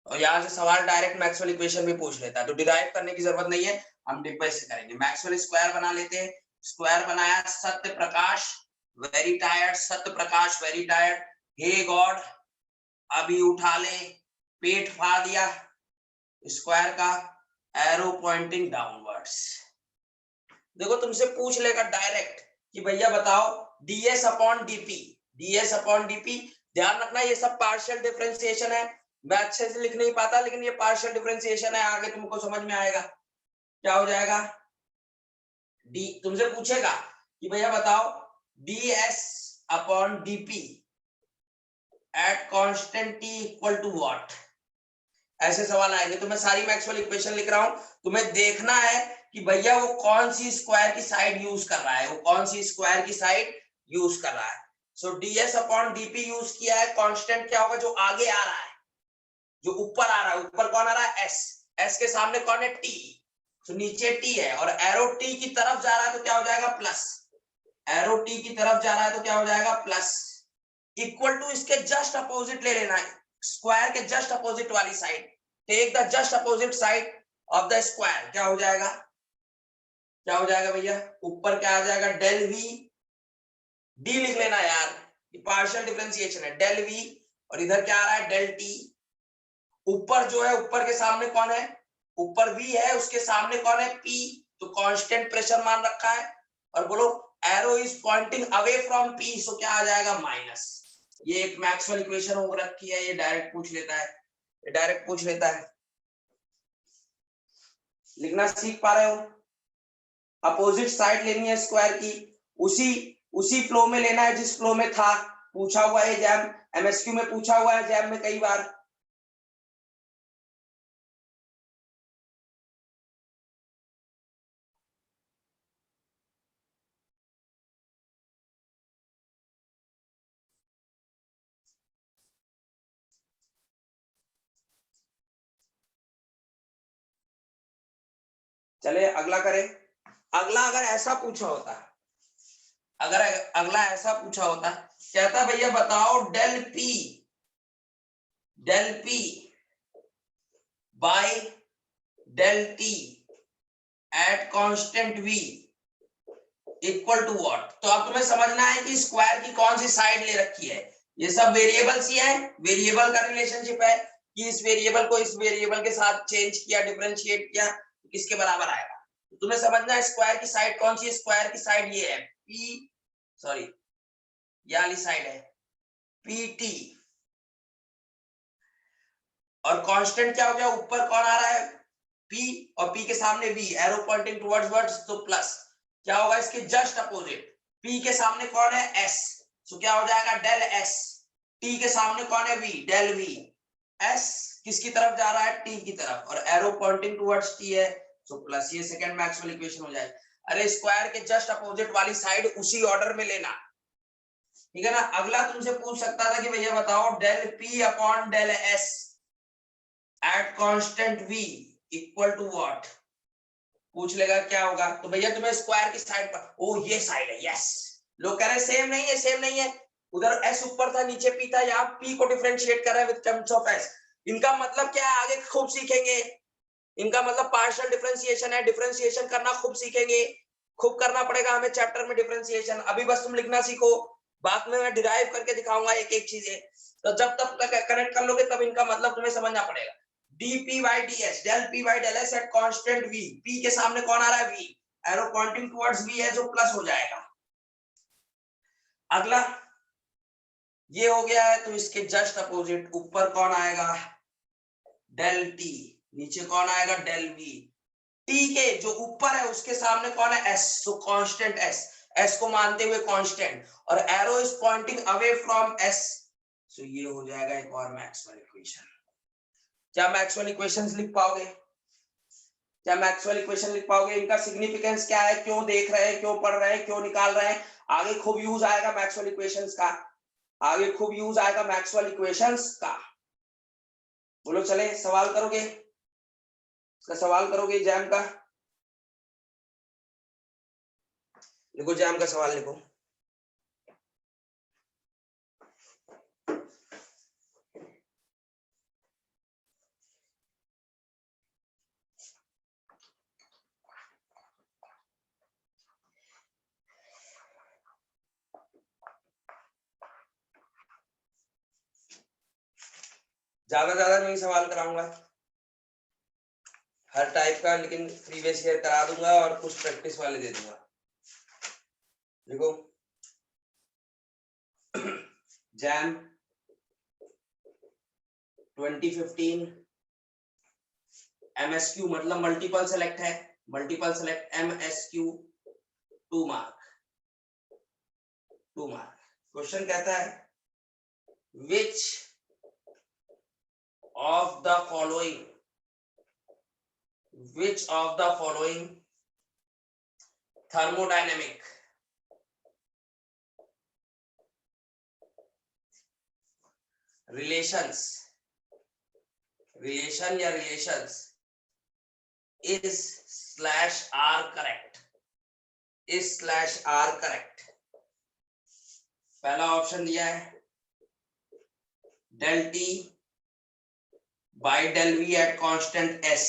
और यहाँ से सवाल डायरेक्ट मैक्सवेल इक्वेशन भी पूछ लेता है, तो डिराइव करने की जरूरत नहीं है, हम डिब्बे से करेंगे। मैक्सवेल स्क्वायर बना लेते हैं। स्क्वायर बनाया, सत्य प्रकाश वेरी टायर्ड, सत्य Prakash very tired, hey God अभी उठा ले, पेट फाड़ दिया, स्क्वायर का एरो पॉइंटिंग डाउनवर्ड्स। देखो तुमसे पूछ लेगा डायरेक्ट कि भैया बताओ ds upon dp, ds upon dp। ध्यान रखना ये सब पार्शियल डिफरेंशिएशन है, मैं अच्छे से लिख नहीं पाता लेकिन ये पार्शियल डिफरेंशिएशन है, आगे तुमको समझ में आएगा। क्या हो जाएगा, डी तुमसे पूछेगा कि भैया बताओ ds upon dp at constant t equal to what. ऐसे सवाल आएंगे, तो मैं सारी मैक्सवेल इक्वेशन लिख रहा हूं, तुम्हें देखना है कि भैया वो कौन सी स्क्वायर की साइड यूज कर रहा है, वो कौन सी स्क्वायर की साइड यूज कर रहा है। सो ds अपॉन dp यूज किया है, कांस्टेंट क्या होगा जो आगे आ रहा है, जो ऊपर आ रहा है, ऊपर कौन आ रहा है s, s के सामने कौन है t, तो नीचे t है और एरो t की तरफ जा रहा है तो क्या हो जाएगा प्लस, एरो t की तरफ जा रहा है तो क्या हो जाएगा प्लस, इक्वल टू इसके जस्ट अपोजिट ले लेना है, स्क्वायर के जस्ट अपोजिट वाली side, take the just opposite side of the square. क्या हो जाएगा, क्या हो जाएगा भैया, ऊपर क्या आ जाएगा डेल v, d लिख लेना यार, ये पार्शियल डिफरेंशिएशन है, डेल v, और इधर क्या आ रहा है डेल t। ऊपर जो है, ऊपर के सामने कौन है, ऊपर v है, उसके सामने कौन है p, तो कांस्टेंट प्रेशर मान रखा है, और बोलो arrow is pointing away from p, सो क्या आ जाएगा माइनस। ये एक मैक्सवेल इक्वेशन हो रखी है, ये डायरेक्ट पूछ लेता है, ये डायरेक्ट पूछ लेता है। लिखना सीख पा रहे हो, अपोजिट साइड लेनी है स्क्वायर की, उसी फ्लो में लेना है जिस फ्लो में था, पूछा हुआ है एग्जाम, एमएसक्यू में पूछा हुआ है एग्जाम में कई बार। चले अगला करें। अगला अगर ऐसा पूछा होता, अगर अगला ऐसा पूछा होता, कहता भैया बताओ del P by del T at constant v equal to what. तो अब तुम्हें समझना है कि स्क्वायर की कौन सी साइड ले रखी है, ये सब वेरिएबल्स ही है, वेरिएबल का रिलेशनशिप है कि इस वेरिएबल को इस वेरिएबल के साथ चेंज किया, डिफरेंशिएट किया, तो किसके बराबर आएगा। तो तुम्हें समझना है स्क्वायर की साइड कौन सी है, स्क्वायर की साइड ये है ये वाली साइड है pt, और कांस्टेंट क्या हो गया, ऊपर कौन आ रहा है p, और p के सामने v, arrow pointing towards words, तो प्लस क्या होगा इसके जस्ट अपोजिट, p के सामने कौन है s, सो क्या हो जाएगा डेल s, t के सामने कौन है v, डेल v, s किसकी तरफ जा रहा है t की तरफ, और एरो पॉइंटिंग टुवर्ड्स t है, सो प्लस, ये सेकंड मैक्सवेल इक्वेशन हो जाएगा। अरे स्क्वायर के जस्ट अपोजिट वाली साइड उसी ऑर्डर में लेना, ठीक है ना। अगला तुमसे पूछ सकता था कि भैया बताओ del p upon del s at constant v equal to what, पूछ लेगा क्या होगा। तो भैया तुम्हें स्क्वायर की साइड पर, ओ ये साइड है, यस, लोग कह रहे हैं सेम नहीं है, सेम नहीं है, उधर s ऊपर था नीचे p था, यहाँ p को डिफरेंशिएट कर रहे हैं विद टर्म्स ऑफ s। इनका मतलब क्या है, आगे खूब सीखेंगे, इनका मतलब पार्शियल डिफरेंशिएशन है, डिफरेंशिएशन करना खूब सीखेंगे, खूब करना पड़ेगा हमें चैप्टर में डिफरेंशिएशन। अभी बस तुम लिखना सीखो, बाद में मैं डिराइव करके दिखाऊंगा एक एक चीजें, तो जब तक कनेक्ट कर लोगे तब इनका मतलब तुम्हें समझना पड़ेगा। dp by ds, del p by del s at constant v, p के सामने कौन आ रहा है v, arrow pointing towards v है जो प्लस हो जाएगा। अगला ये हो गया है, तो इसके जस्ट अपोजिट ऊपर कौन आएगा डेल t, नीचे कौन आएगा डेल v, t के जो ऊपर है उसके सामने कौन है s, सो कांस्टेंट s को मानते हुए कांस्टेंट, और arrow is pointing away from s, सो ये हो जाएगा एक और मैक्सवेल इक्वेशन। क्या मैक्सवेल इक्वेशंस लिख पाओगे, क्या मैक्सवेल इक्वेशन लिख पाओगे, इनका सिग्निफिकेंस क्या है, क्यों देख रहे हैं, क्यों पढ़ रहे हैं, क्यों निकाल रहे हैं, आगे खूब यूज आएगा मैक्सवेल इक्वेशंस का। आगे खूब यूज आएगा मैक्सवेल इक्वेशंस का। बोलो चले सवाल करोगे, इसका सवाल करोगे एग्जाम का? लिखो एग्जाम का सवाल लिखो। ज्यादा नहीं सवाल कराऊंगा हर टाइप का, लेकिन प्रीवियस ईयर करा दूंगा और कुछ प्रैक्टिस वाले दे दूंगा। देखो जैम 2015 MSQ मतलब मल्टीपल सेलेक्ट है, multiple select MSQ 2 mark. Question कहता है which of the following thermodynamic relations is/are correct? पहला ऑप्शन दिया है del T by del V at constant S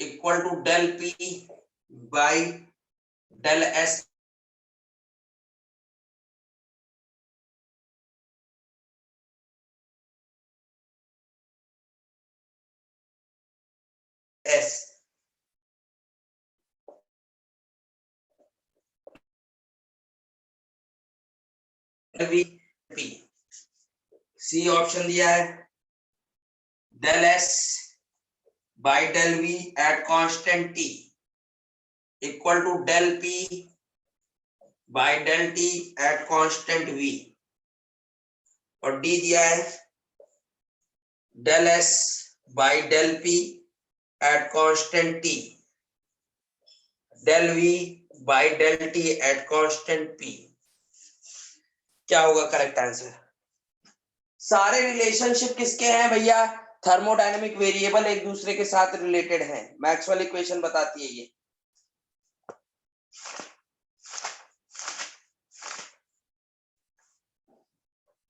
equal to del P by del S V P। C option दिया है del S by del V at constant T equal to del P by del T at constant V, और डी दिया है del S by del P at constant T del V by del T at constant P। क्या होगा करेक्ट आंसर? सारे रिलेशनशिप किसके हैं भैया? थर्मोडायनेमिक वेरिएबल एक दूसरे के साथ रिलेटेड हैं। मैक्सवेल इक्वेशन बताती है ये।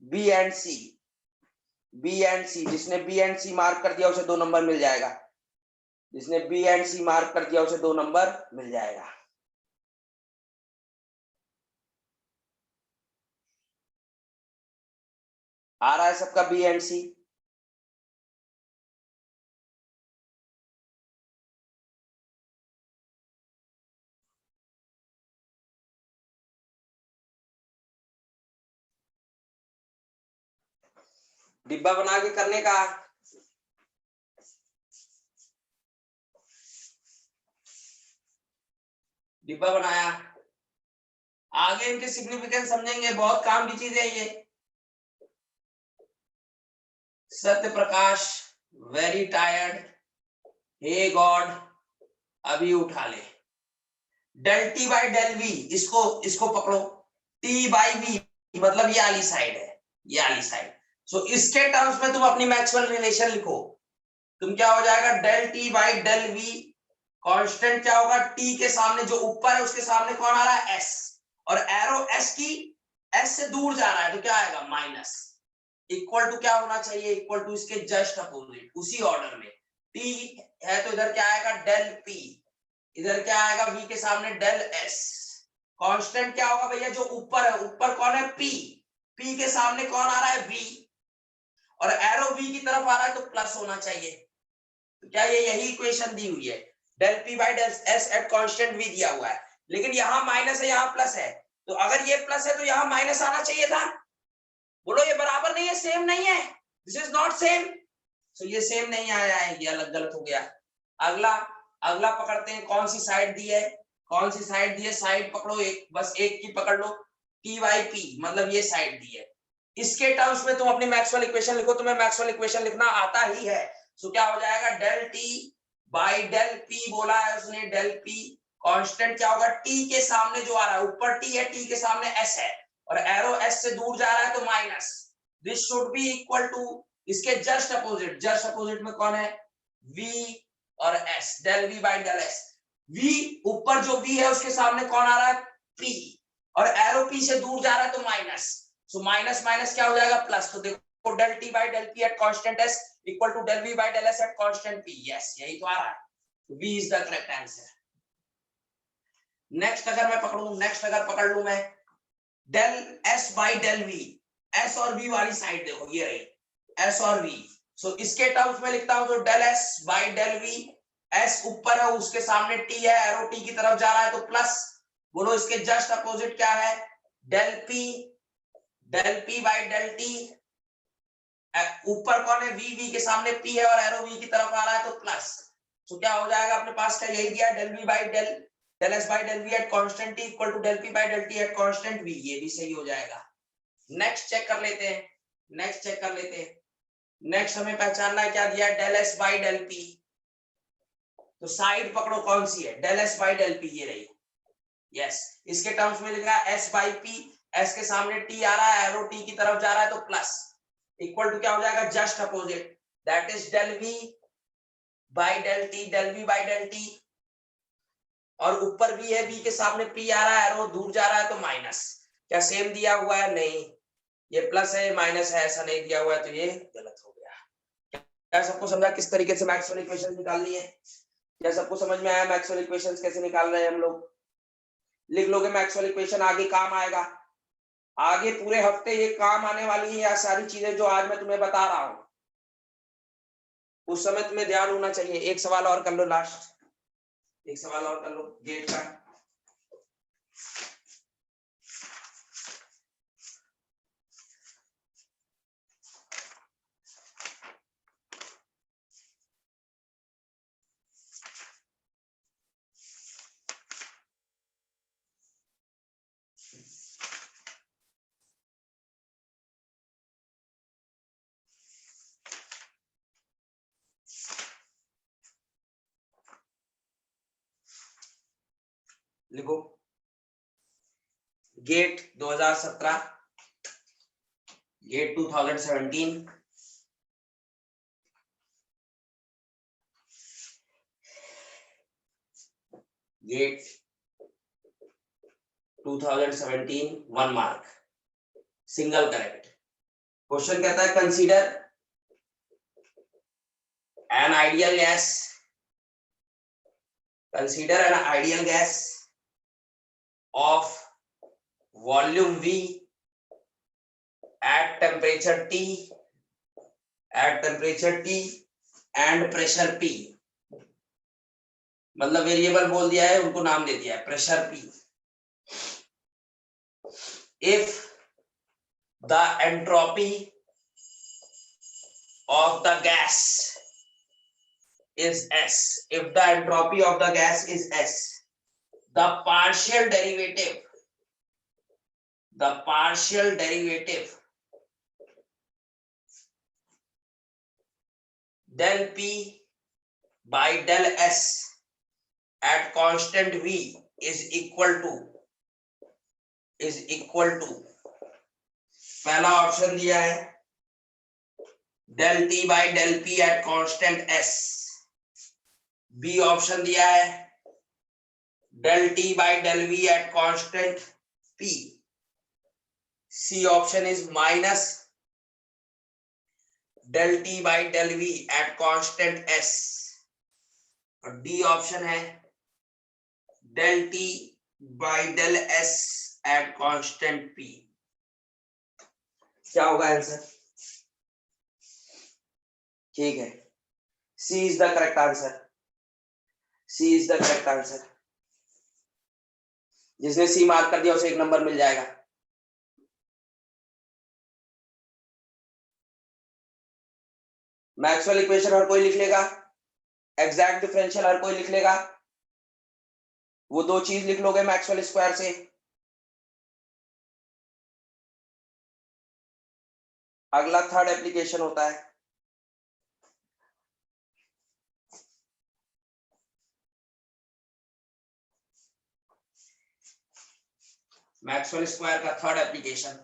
बी एंड सी, जिसने बी एंड सी मार्क कर दिया उसे 2 नंबर मिल जाएगा। जिसने बी एंड सी मार्क कर दिया उसे 2 नंबर मिल जाएगा। आ रहा है सबका बी एंड सी? डिब्बा बना के करने का। डिब्बा बनाया, आगे इनके सिग्निफिकेंस समझेंगे, बहुत काम की चीज है ये। Satya Prakash very tired, hey God अभी उठा ले। Del T by del V, इसको पकड़ो। टी बाई वी मतलब ये वाली साइड है, ये वाली साइड। सो इसके टर्म्स में तुम अपनी मैक्सवेल रिलेशन लिखो। तुम क्या हो जाएगा, del T by del V, constant क्या होगा, टी के सामने जो ऊपर है उसके सामने कौन आ रहा है, एस, और एरो एस से दूर जा रहा है तो क्या आएगा, माइनस। इक्वल टू क्या होना चाहिए, इक्वल टू इसके जस्ट अपोजिट, उसी ऑर्डर में। टी है तो इधर क्या आएगा, डेल पी, इधर क्या आएगा, वी के सामने डेल एस। कांस्टेंट क्या होगा भैया, जो ऊपर है, ऊपर कौन है, पी, पी के सामने कौन आ रहा है, वी, और एरो वी की तरफ आ रहा है तो प्लस होना चाहिए। तो क्या ये यही इक्वेशन दी हुई है, del P by del S at constant V दिया हुआ है, लेकिन यहाँ माइनस है यहाँ प्लस है, तो अगर ये प्लस है तो यहाँ माइनस आना चाहिए था। बोलो ये बराबर नहीं है, सेम नहीं है, दिस इज नॉट सेम। सो ये सेम नहीं आया है, ये अलग गलत हो गया। अगला पकड़ते हैं, कौन सी साइड दी है, कौन सी साइड दी है, साइड पकड़ो एक, बस एक की पकड़ लो, टी वाई पी मतलब ये साइड दी है। इसके टर्म्स में तुम अपनी मैक्सवेल इक्वेशन लिखो, तुम्हें मैक्सवेल इक्वेशन लिखना आता ही है। सो क्या हो जाएगा, del T by del P बोला है उसने, डेल पी, कांस्टेंट क्या होगा, टी के सामने जो आ रहा है, ऊपर टी है, टी के सामने एस है, और एरो एस से दूर जा रहा है तो minus, this should be equal to इसके जस्ट अपोजिट में कौन है, v और s, del v by del s। v ऊपर जो v है उसके सामने कौन आ रहा है, p, और एरो p से दूर जा रहा है तो माइनस, सो माइनस माइनस क्या हो जाएगा प्लस, तो देखो del t by del p at constant s equal to del v by del s at constant p, yes यही तो आ रहा है, v is the correct answer. Next अगर पकड़ लूं मैं del s by del v, s और v वाली साइड देखो ये रही s और v, सो इसके टर्म्स में लिखता हूं तो del s by del v, s ऊपर है उसके सामने t है, एरो t की तरफ जा रहा है तो प्लस, बोलो इसके जस्ट अपोजिट क्या है, del p by del t, ऊपर कौन है v के सामने p है और एरो v की तरफ आ रहा है तो प्लस, तो क्या हो जाएगा अपने पास का यही दिया, del v by del s by del v at constant t equal to del p by del t at constant v, ये भी सही हो जाएगा। नेक्स्ट चेक कर लेते हैं, नेक्स्ट हमें पहचानना है क्या दिया, del s by del p, तो साइड पकड़ो कौन सी है, del s by del p ये रही, यस इसके टर्म्स में लिख रहा है s बाई p, s के सामने t आ रहा है, एरो t की तरफ जा रहा है तो प्लस, इक्वल टू क्या हो जाएगा just opposite, that is del v by del t, और ऊपर v है, v के सामने p आ रहा है, एरो दूर जा रहा है तो माइनस, क्या सेम दिया हुआ है, नहीं ये प्लस है माइनस है, ऐसा नहीं दिया हुआ है तो ये गलत हो गया। क्या सबको समझा किस तरीके से मैक्सवेल इक्वेशन निकालनी है, क्या सबको समझ में आया मैक्सवेल इक्वेशंस कैसे निकाल रहे हैं हम लोग, लिख लोगे मैक्सवेल इक्वेशन, आगे काम आएगा, आगे पूरे हफ्ते ये काम आने वाली है, या सारी चीजें जो आज मैं तुम्हें बता रहा हूं उस समय तुम्हें ध्यान होना चाहिए। एक सवाल और कर लो, लास्ट एक सवाल और कर लो गेट का, लिखो GATE 2017, GATE 2017, GATE 2017 1 mark, single correct. Question कहता है consider an ideal gas, consider an ideal gas of volume V at temperature T and pressure P, मतलब वेरिएबल बोल दिया है, उनको नाम दे दिया है pressure P। if the entropy of the gas is S, if the entropy of the gas is S, the partial derivative del P by del S at constant V is equal to पहला ऑप्शन दिया है del T by del P at constant S, B option दिया है del T by del V at constant P, C option is minus del T by del V at constant S, और डी ऑप्शन है del T by del S at constant P। क्या होगा आंसर, ठीक है सी इज द करेक्ट आंसर, जिसने सी मार्क कर दिया उसे 1 नंबर मिल जाएगा। मैक्सवेल इक्वेशन हर कोई लिख लेगा, एग्जैक्ट डिफरेंशियल हर कोई लिख लेगा, वो दो चीज लिख लोगे मैक्सवेल स्क्वायर से। अगला थर्ड एप्लीकेशन होता है मैक्सवेल स्क्वायर का थर्ड एप्लीकेशन,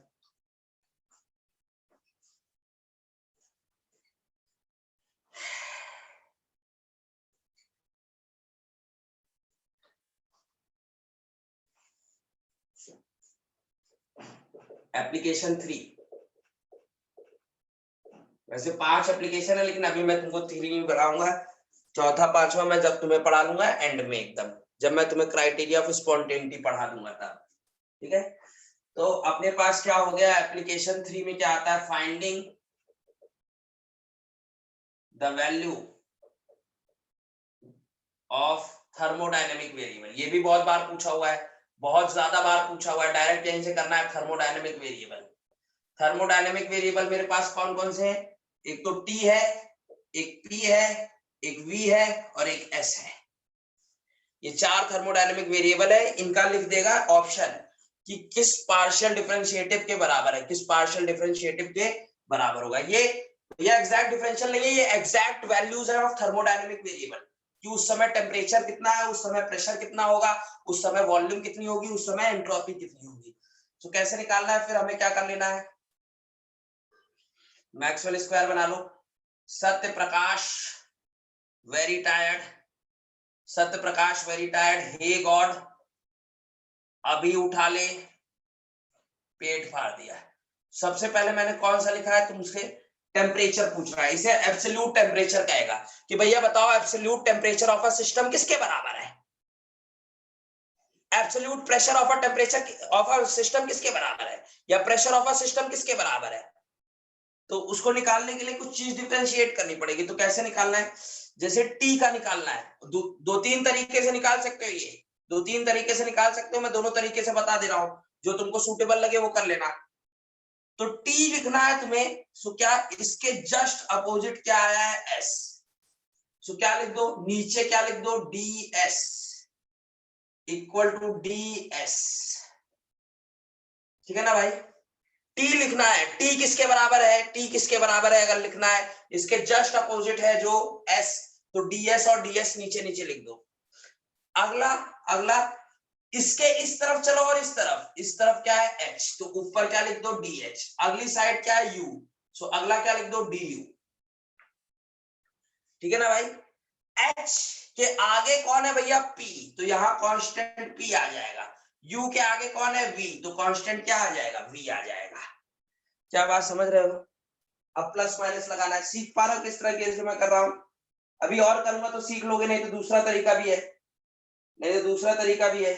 एप्लीकेशन 3। वैसे 5 एप्लीकेशन है, लेकिन अभी मैं तुमको 3 में पढ़ाऊंगा, चौथा पांचवा मैं जब तुम्हें पढ़ा लूंगा एंड में, एकदम जब मैं तुम्हें क्राइटेरिया ऑफ स्पॉन्टेनिटी पढ़ा दूंगा तब, ठीक है। तो अपने पास क्या हो गया, एप्लीकेशन 3 में क्या आता है, finding the value of thermodynamic variable. ये भी बहुत बार पूछा हुआ है, बहुत ज्यादा बार पूछा हुआ है, डायरेक्ट यहीं से करना है, थर्मोडायनेमिक वेरिएबल। थर्मोडायनेमिक वेरिएबल मेरे पास कौन कौन से हैं, एक तो T है, एक P है, एक V है और एक S है। ये 4 थर्मोडायनेमिक वेरिएबल है। इनका लिख देगा ऑप्शन कि किस पार्शियल डिफरेंशिएटिव के बराबर है, किस पार्शियल डिफरेंशिएटिव के बराबर होगा। ये एग्जैक्ट डिफरेंशियल नहीं है, ये एग्जैक्ट वैल्यूज है ऑफ थर्मोडायनेमिक वेरिएबल, कि उस समय टेम्परेचर कितना है, उस समय प्रेशर कितना होगा, उस समय वॉल्यूम कितनी होगी, उस समय एंट्रोपी कितनी होगी। तो कैसे निकालना है, फिर हमें क्या कर लेना है, मैक्सवेल स्क्वायर बना लो। सत्य प्रकाश वेरी टायर्ड, सत्य Prakash very tired, hey God अभी उठा ले, पेट फाड़ दिया। सबसे पहले मैंने कौन सा लिखा है, तुमसे टेम्परेचर पूछ रहा है, इसे एब्सोल्यूट टेम्परेचर कहेगा कि भैया बताओ absolute temperature of a system किसके बराबर है, absolute pressure of a temperature of a system किसके बराबर है, या प्रेशर ऑफ अ सिस्टम किसके बराबर है। तो उसको निकालने के लिए कुछ चीज डिफरेंशिएट करनी पड़ेगी। तो कैसे निकालना है, जैसे टी का निकालना है, दो तीन तरीके से निकाल सकते हो, ये 2-3 तरीके से निकाल सकते हो, मैं दोनों तरीके से बता दे रहा हूं, जो तुमको सूटेबल लगे वो कर लेना। तो टी लिखना है तुम्हें, सो क्या इसके जस्ट अपोजिट क्या आया है, एस, सो क्या लिख दो, नीचे क्या लिख दो, D S equal to D S, ठीक है ना भाई। टी लिखना है, टी किसके बराबर है, टी किसके बराबर है अगर लिखना है, इसके जस्ट अपोजिट है जो एस, तो डीएस और डीएस नीचे नीचे लिख दो। अगला अगला इसके इस तरफ चलो और इस तरफ क्या है, एच, तो ऊपर क्या लिख दो, डी एच, अगली साइड क्या है, यू, सो अगला क्या लिख दो, डी यू, ठीक है ना भाई। एच के आगे कौन है भैया, पी, तो यहां कांस्टेंट पी आ जाएगा। यू के आगे कौन है, वी, तो कांस्टेंट क्या आ जाएगा, वी आ जाएगा। क्या बात समझ रहे हो। अब प्लस माइनस लगाना है, सीख पा रहे हो किस तरह से मैं कर रहा हूं। अभी और करूंगा तो सीख लोगे, नहीं तो दूसरा तरीका भी है, नहीं तो दूसरा तरीका भी है।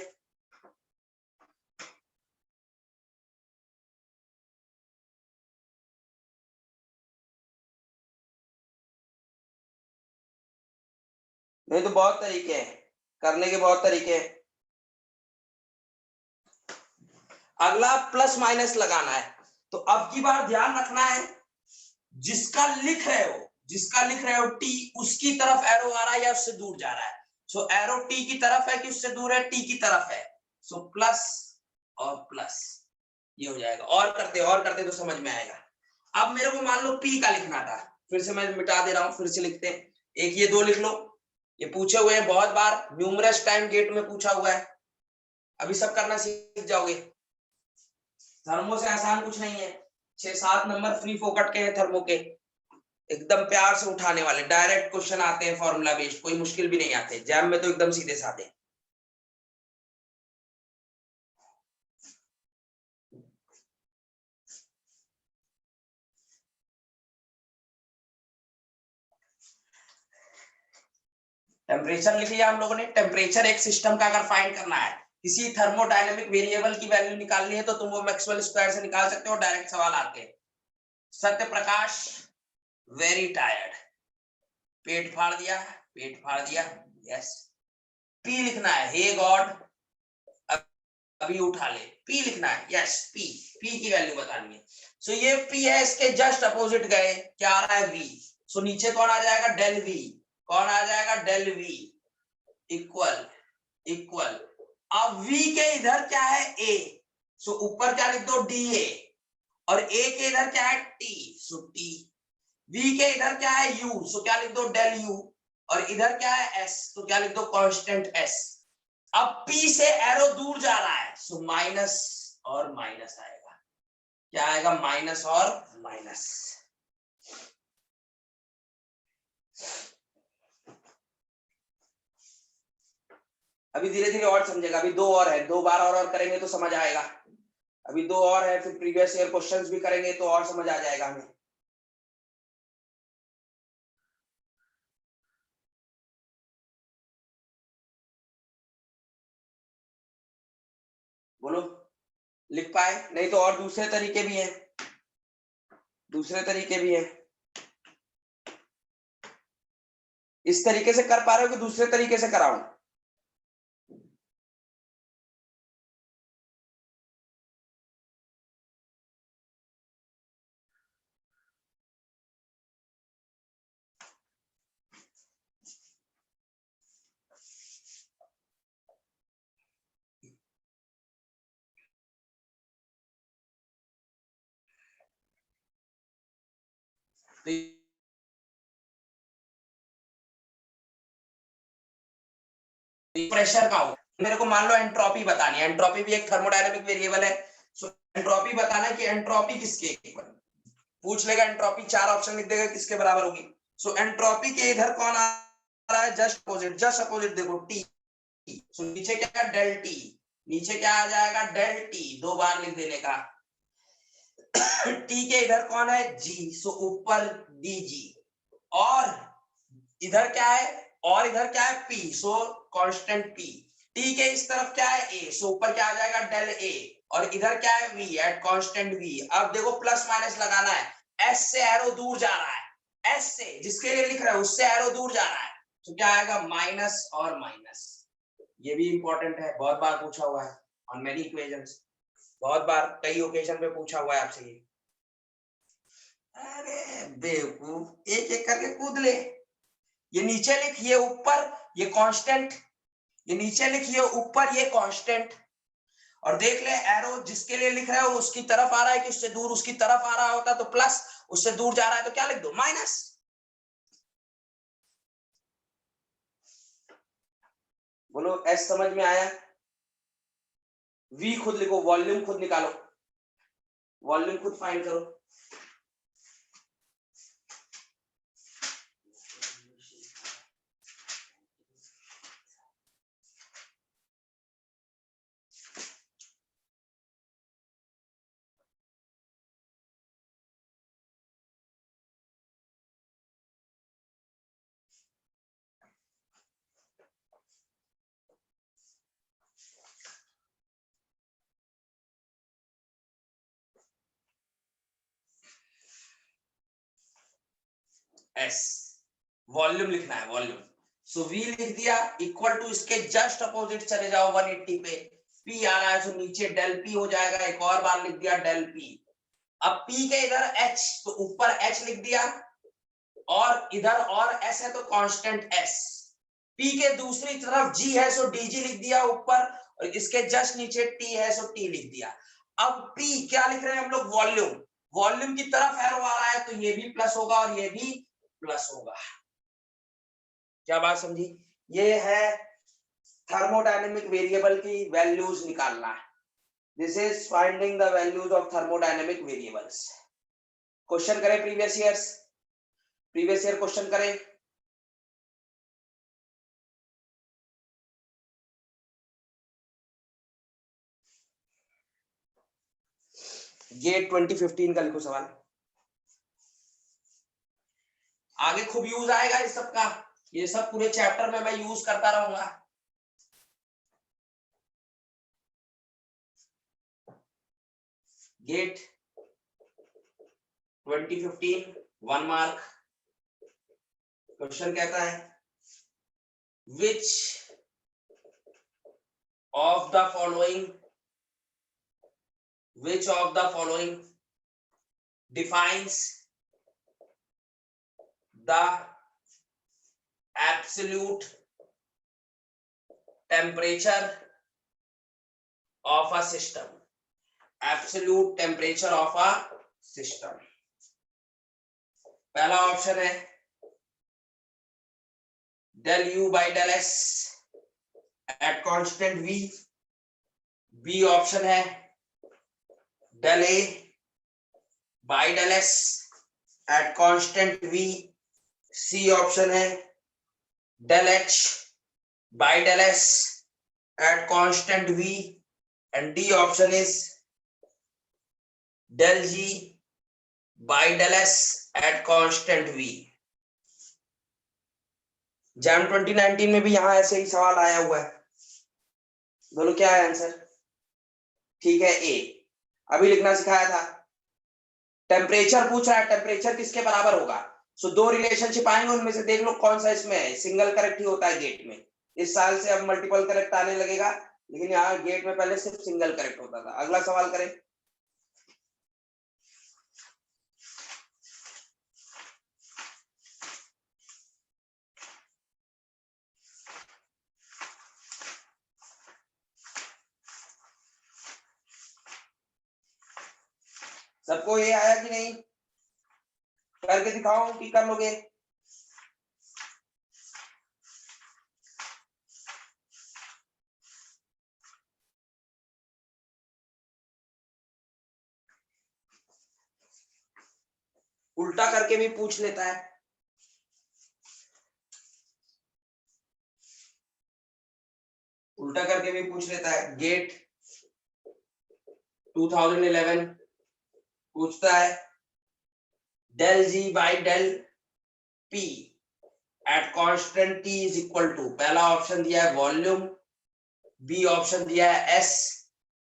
नहीं तो बहुत तरीके हैं करने के, बहुत तरीके हैं। अगला प्लस माइनस लगाना है, तो अब की बार ध्यान रखना है, जिसका लिख रहे हो, जिसका लिख रहे हो टी, उसकी तरफ एरो आ रहा है या उससे दूर जा रहा है। सो एरो टी की तरफ है कि उससे दूर है, टी की तरफ है, सो प्लस और प्लस, ये हो जाएगा। और करते तो समझ में आएगा। अब मेरे को मान लो पी का लिखना था, फिर से मैं मिटा दे रहा हूं, फिर से लिखते हैं। एक ये 2 लिख लो, ये पूछे हुए हैं बहुत बार, न्यूमरस टाइम गेट में पूछा हुआ है, अभी सब करना सीख जाओगे। थर्मो से आसान कुछ नहीं है, 6-7 नंबर फ्री फोकट के हैं थर्मो के, एकदम प्यार से उठाने वाले, डायरेक्ट क्वेश्चन आते हैं फॉर्मूला बेस्ड, कोई मुश्किल भी नहीं आते, जैम में तो एकदम सीधे साधे। टेम्परेचर लिख लिया हम लोगों ने। टेम्परेचर एक सिस्टम का अगर फाइंड करना है, किसी थर्मोडायनेमिक वेरिएबल की वैल्यू निकालनी है, तो तुम वो मैक्सवेल स्क्वायर से निकाल सकते हो, डायरेक्ट सवाल आते हैं। सत्य प्रकाश वेरी टायर्ड, पेट फाड़ दिया, पेट फाड़ दिया, यस। पी लिखना है, हे गॉड अभी उठा ले, पी लिखना है, यस पी, पी की वैल्यू बतानी है। सो ये पी है, इसके जस्ट अपोजिट गए, क्या आ रहा है, वी, सो नीचे कौन आ जाएगा, डेल वी, कौन आ जाएगा, डेल वी इक्वल इक्वल, अब v के इधर क्या है, a, सो ऊपर क्या लिख दो, dA, और a के इधर क्या है, t, सो t, v के इधर क्या है, u, सो क्या लिख दो, डेल u, और इधर क्या है, s, तो क्या लिख दो, कांस्टेंट s। अब p से एरो दूर जा रहा है, सो माइनस और माइनस आएगा। क्या आएगा? माइनस और माइनस। अभी धीरे धीरे और समझेगा। अभी दो और है, दो बार और करेंगे तो समझ आएगा। अभी दो और है, फिर प्रीवियस ईयर क्वेश्चंस भी करेंगे तो और समझ आ जाएगा हमें। बोलो, लिख पाए? नहीं तो और दूसरे तरीके भी हैं, दूसरे तरीके भी हैं। इस तरीके से कर पा रहे हो कि दूसरे तरीके से कराऊं? तो प्रेशर का हो, मेरे को मान लो एंट्रोपी बतानी है। एंट्रोपी भी एक थर्मोडायनेमिक वेरिएबल है। सो एंट्रोपी बताना है कि एंट्रोपी किसके इक्वल, पूछ लेगा। एंट्रोपी चार ऑप्शन लिख देगा किसके बराबर होगी। सो एंट्रोपी के इधर कौन आ रहा है? Just opposite. जस्ट अपोजिट देखो, टी। सो नीचे क्या है? Del T. नीचे क्या आ जाएगा? Del T. दो बार लिख देने का। टी के इधर कौन है? जी। सो ऊपर डी जी। और इधर क्या है? और इधर क्या है? पी। सो कांस्टेंट पी। टी के इस तरफ क्या है? ए। सो ऊपर क्या आ जाएगा? Del A. और इधर क्या है? V, at constant V. अब देखो प्लस माइनस लगाना है। एस से एरो दूर जा रहा है, एस से जिसके लिए लिख रहा है उससे एरो दूर जा रहा है, तो क्या आएगा? माइनस और माइनस। ये भी इंपॉर्टेंट है, बहुत बार पूछा हुआ है ऑन मेनी इक्वेशंस। बहुत बार कई ओकेजन पे पूछा हुआ है आपसे ये। अरे बेवकूफ, एक एक करके कूद ले। ये नीचे लिख, ये ऊपर, ये कांस्टेंट। ये नीचे लिख, ये ऊपर, ये कांस्टेंट। और देख ले एरो जिसके लिए लिख रहा है उसकी तरफ आ रहा है कि उससे दूर? उसकी तरफ आ रहा होता तो प्लस, उससे दूर जा रहा है तो क्या लिख दो? माइनस। बोलो, एस समझ में आया? वी खुद लिखो, वॉल्यूम खुद निकालो, वॉल्यूम खुद फाइंड करो। एस वॉल्यूम लिखना है, वॉल्यूम। सो वी लिख दिया, इक्वल टू इसके जस्ट अपोजिट चले जाओ 180 पे। पी आ रहा है, तो नीचे डेल पी हो जाएगा। एक और बार लिख दिया डेल पी। अब पी के इधर एच, तो ऊपर एच लिख दिया, और इधर और एस है तो कांस्टेंट एस। पी के दूसरी तरफ जी है, सो डीजी लिख दिया ऊपर, और इसके जस्ट नीचे टी है, सो टी लिख दिया। अब पी क्या लिख रहे हैं हम लोग? वॉल्यूम। वॉल्यूम की तरफ एरो आ रहा है तो ये भी प्लस होगा और ये भी प्लस होगा। क्या बात समझी? ये है थर्मोडायनेमिक वेरिएबल की वैल्यूज निकालना है। This is finding the values of thermodynamic variables. Question करें previous years, previous year question करें। ये 2015 का लिखो सवाल। आगे खूब यूज आएगा इस सब का, ये सब पूरे चैप्टर में मैं यूज करता रहूंगा। Gate 2015 1 mark. क्वेश्चन कहता है which of the following, which of the following defines the absolute temperature of a system? Absolute temperature of a system. पहला ऑप्शन है del U by del S at constant V. B option है del A by del S at constant V, C option है, del H by del S at constant V, and D option is del G by del S at constant V. Jam 2019 में भी यहां ऐसे ही सवाल आया हुआ है, बोलो क्या है आंसर? ठीक है, ए। अभी लिखना सिखाया था, टेम्परेचर पूछ रहा है, टेम्परेचर किसके बराबर होगा? सो दो रिलेशनशिप आएंगे, उनमें से देख लो कौन सा इसमें है। सिंगल करेक्ट ही होता है गेट में, इस साल से अब मल्टीपल करेक्ट आने लगेगा, लेकिन यहाँ गेट में पहले सिर्फ सिंगल करेक्ट होता था। अगला सवाल करें। सबको ये आया कि नहीं? करके दिखाओ कि कर लोगे? उल्टा करके भी पूछ लेता है, उल्टा करके भी पूछ लेता है। गेट 2011 पूछता है del G by del P at constant T is equal to, पहला ऑप्शन दिया है वॉल्यूम, बी ऑप्शन दिया है S,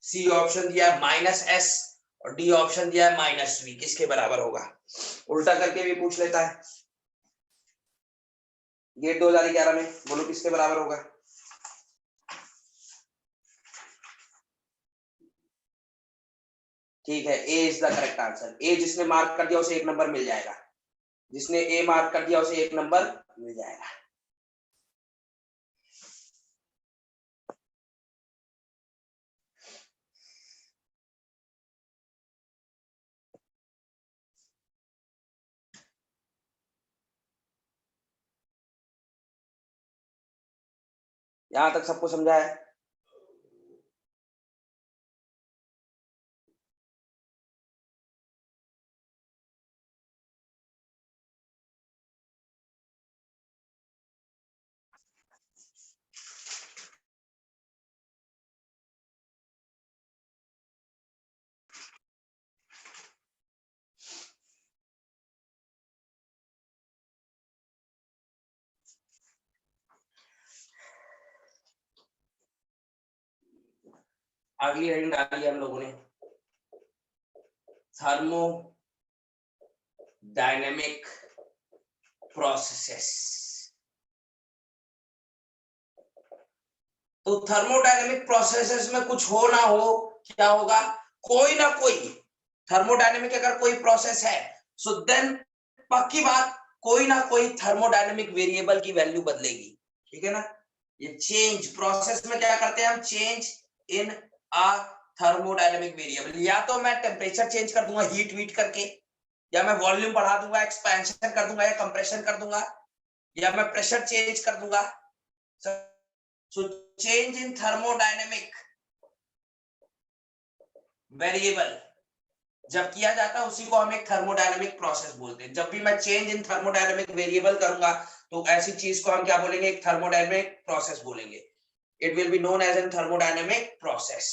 सी ऑप्शन दिया है माइनस S और डी ऑप्शन दिया है माइनस V, किसके बराबर होगा? उल्टा करके भी पूछ लेता है। गेट 2011 में बोलो किसके बराबर होगा? ठीक है, ए इज द करेक्ट आंसर। ए जिसने मार्क कर दिया उसे एक नंबर मिल जाएगा, जिसने ए मार्क कर दिया उसे एक नंबर मिल जाएगा। यहां तक सबको समझा है? अगली हेडिंग डाली हम लोगों ने, थर्मोडायनेमिक प्रोसेसेस। तो थर्मोडायनेमिक प्रोसेसेस में कुछ हो ना हो, क्या होगा? कोई ना कोई थर्मोडायनेमिक अगर कोई प्रोसेस है, सो देन पक्की बात कोई ना कोई थर्मोडायनेमिक वेरिएबल की वैल्यू बदलेगी, ठीक है ना? ये चेंज प्रोसेस में क्या करते हैं हम? Change in a thermodynamic variable. या तो मैं टेम्परेचर चेंज कर दूंगा हीट वीट करके, या मैं वॉल्यूम बढ़ा दूंगा, एक्सपेंशन कर दूंगा या कंप्रेशन कर दूंगा, या मैं प्रेशर चेंज कर दूंगा। So change in thermodynamic variable जब किया जाता है उसी को हम एक थर्मोडायनेमिक प्रोसेस बोलते हैं। जब भी मैं चेंज इन थर्मोडायनेमिक वेरिएबल करूंगा तो ऐसी चीज को हम क्या बोलेंगे? एक थर्मोडायनेमिक प्रोसेस बोलेंगे। It will be known as an thermodynamic process.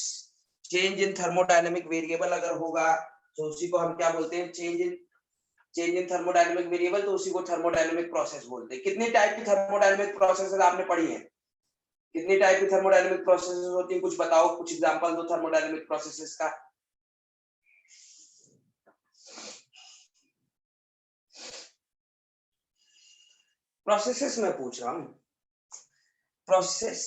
Change in thermodynamic variable अगर होगा तो उसी को हम क्या बोलते हैं? चेंज इन थर्मोडायनेमिक वेरिएबल, तो उसी को थर्मोडायनेमिक प्रोसेस बोलते हैं। कितनी टाइप की थर्मोडायनेमिक प्रोसेसेस आपने पढ़ी है? कितनी टाइप की थर्मोडायनेमिक प्रोसेसेस होती है? कुछ बताओ, कुछ एग्जांपल दो थर्मोडायनेमिक प्रोसेसेस का। प्रोसेसेस में पूछ रहा हूं, प्रोसेस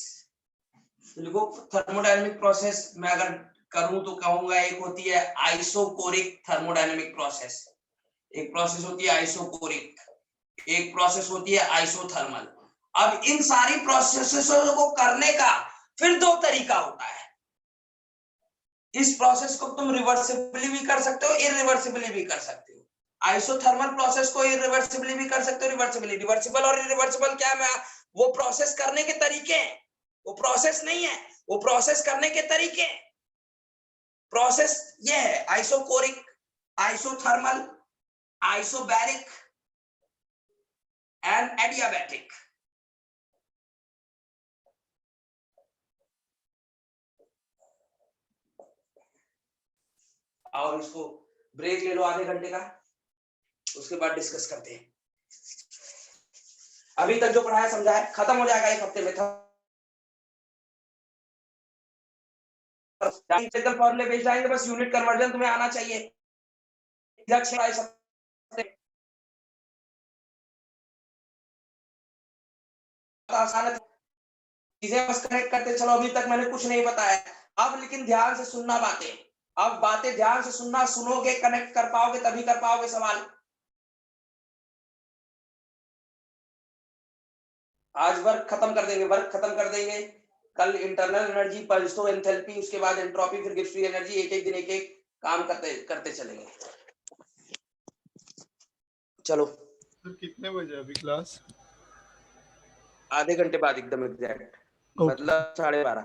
देखो। थर्मोडायनेमिक प्रोसेस में अगर करूं तो कहूंगा एक होती है आइसोकोरिक थर्मोडायनेमिक प्रोसेस, एक प्रोसेस होती है आइसोकोरिक, एक प्रोसेस होती है आइसोथर्मल। अब इन सारी प्रोसेसों को करने का फिर दो तरीका होता है। इस प्रोसेस को तुम रिवर्सिबली भी कर सकते हो, इरिवर्सिबली भी कर सकते हो। आइसोथर्मल प्रोसेस को इरिवर्सिबली भी कर सकते हो, रिवर्सिबली। रिवर्सिबल और इरिवर्सिबल क्या है? वो प्रोसेस करने के तरीके हैं, वो प्रोसेस नहीं है, वो प्रोसेस करने के तरीके हैं। प्रोसेस ये है isochoric, isothermal, isobaric and adiabatic. और इसको ब्रेक ले लो आधे घंटे का, उसके बाद डिस्कस करते हैं। अभी तक जो पढ़ाया समझाया खत्म हो जाएगा एक हफ्ते में। फॉर्मूले भेज जाएंगे, बस यूनिट कन्वर्जन तुम्हें आना चाहिए। आसान है, चीजें बस कनेक्ट करते चलो। अभी तक मैंने कुछ नहीं बताया, अब लेकिन ध्यान से सुनना बातें। अब बातें ध्यान से सुनना, सुनोगे कनेक्ट कर पाओगे तभी कर पाओगे सवाल। आज वर्क खत्म कर देंगे, वर्क खत्म कर देंगे। कल इंटरनल एनर्जी, पल्सो, एंथैल्पी, उसके बाद एंट्रोपी, फिर गिब्स फ्री एनर्जी। एक एक दिन एक एक काम करते चलेंगे। चलो सर कितने बजे अभी क्लास? आधे घंटे बाद एकदम एग्जैक्ट, Okay. मतलब 12:30।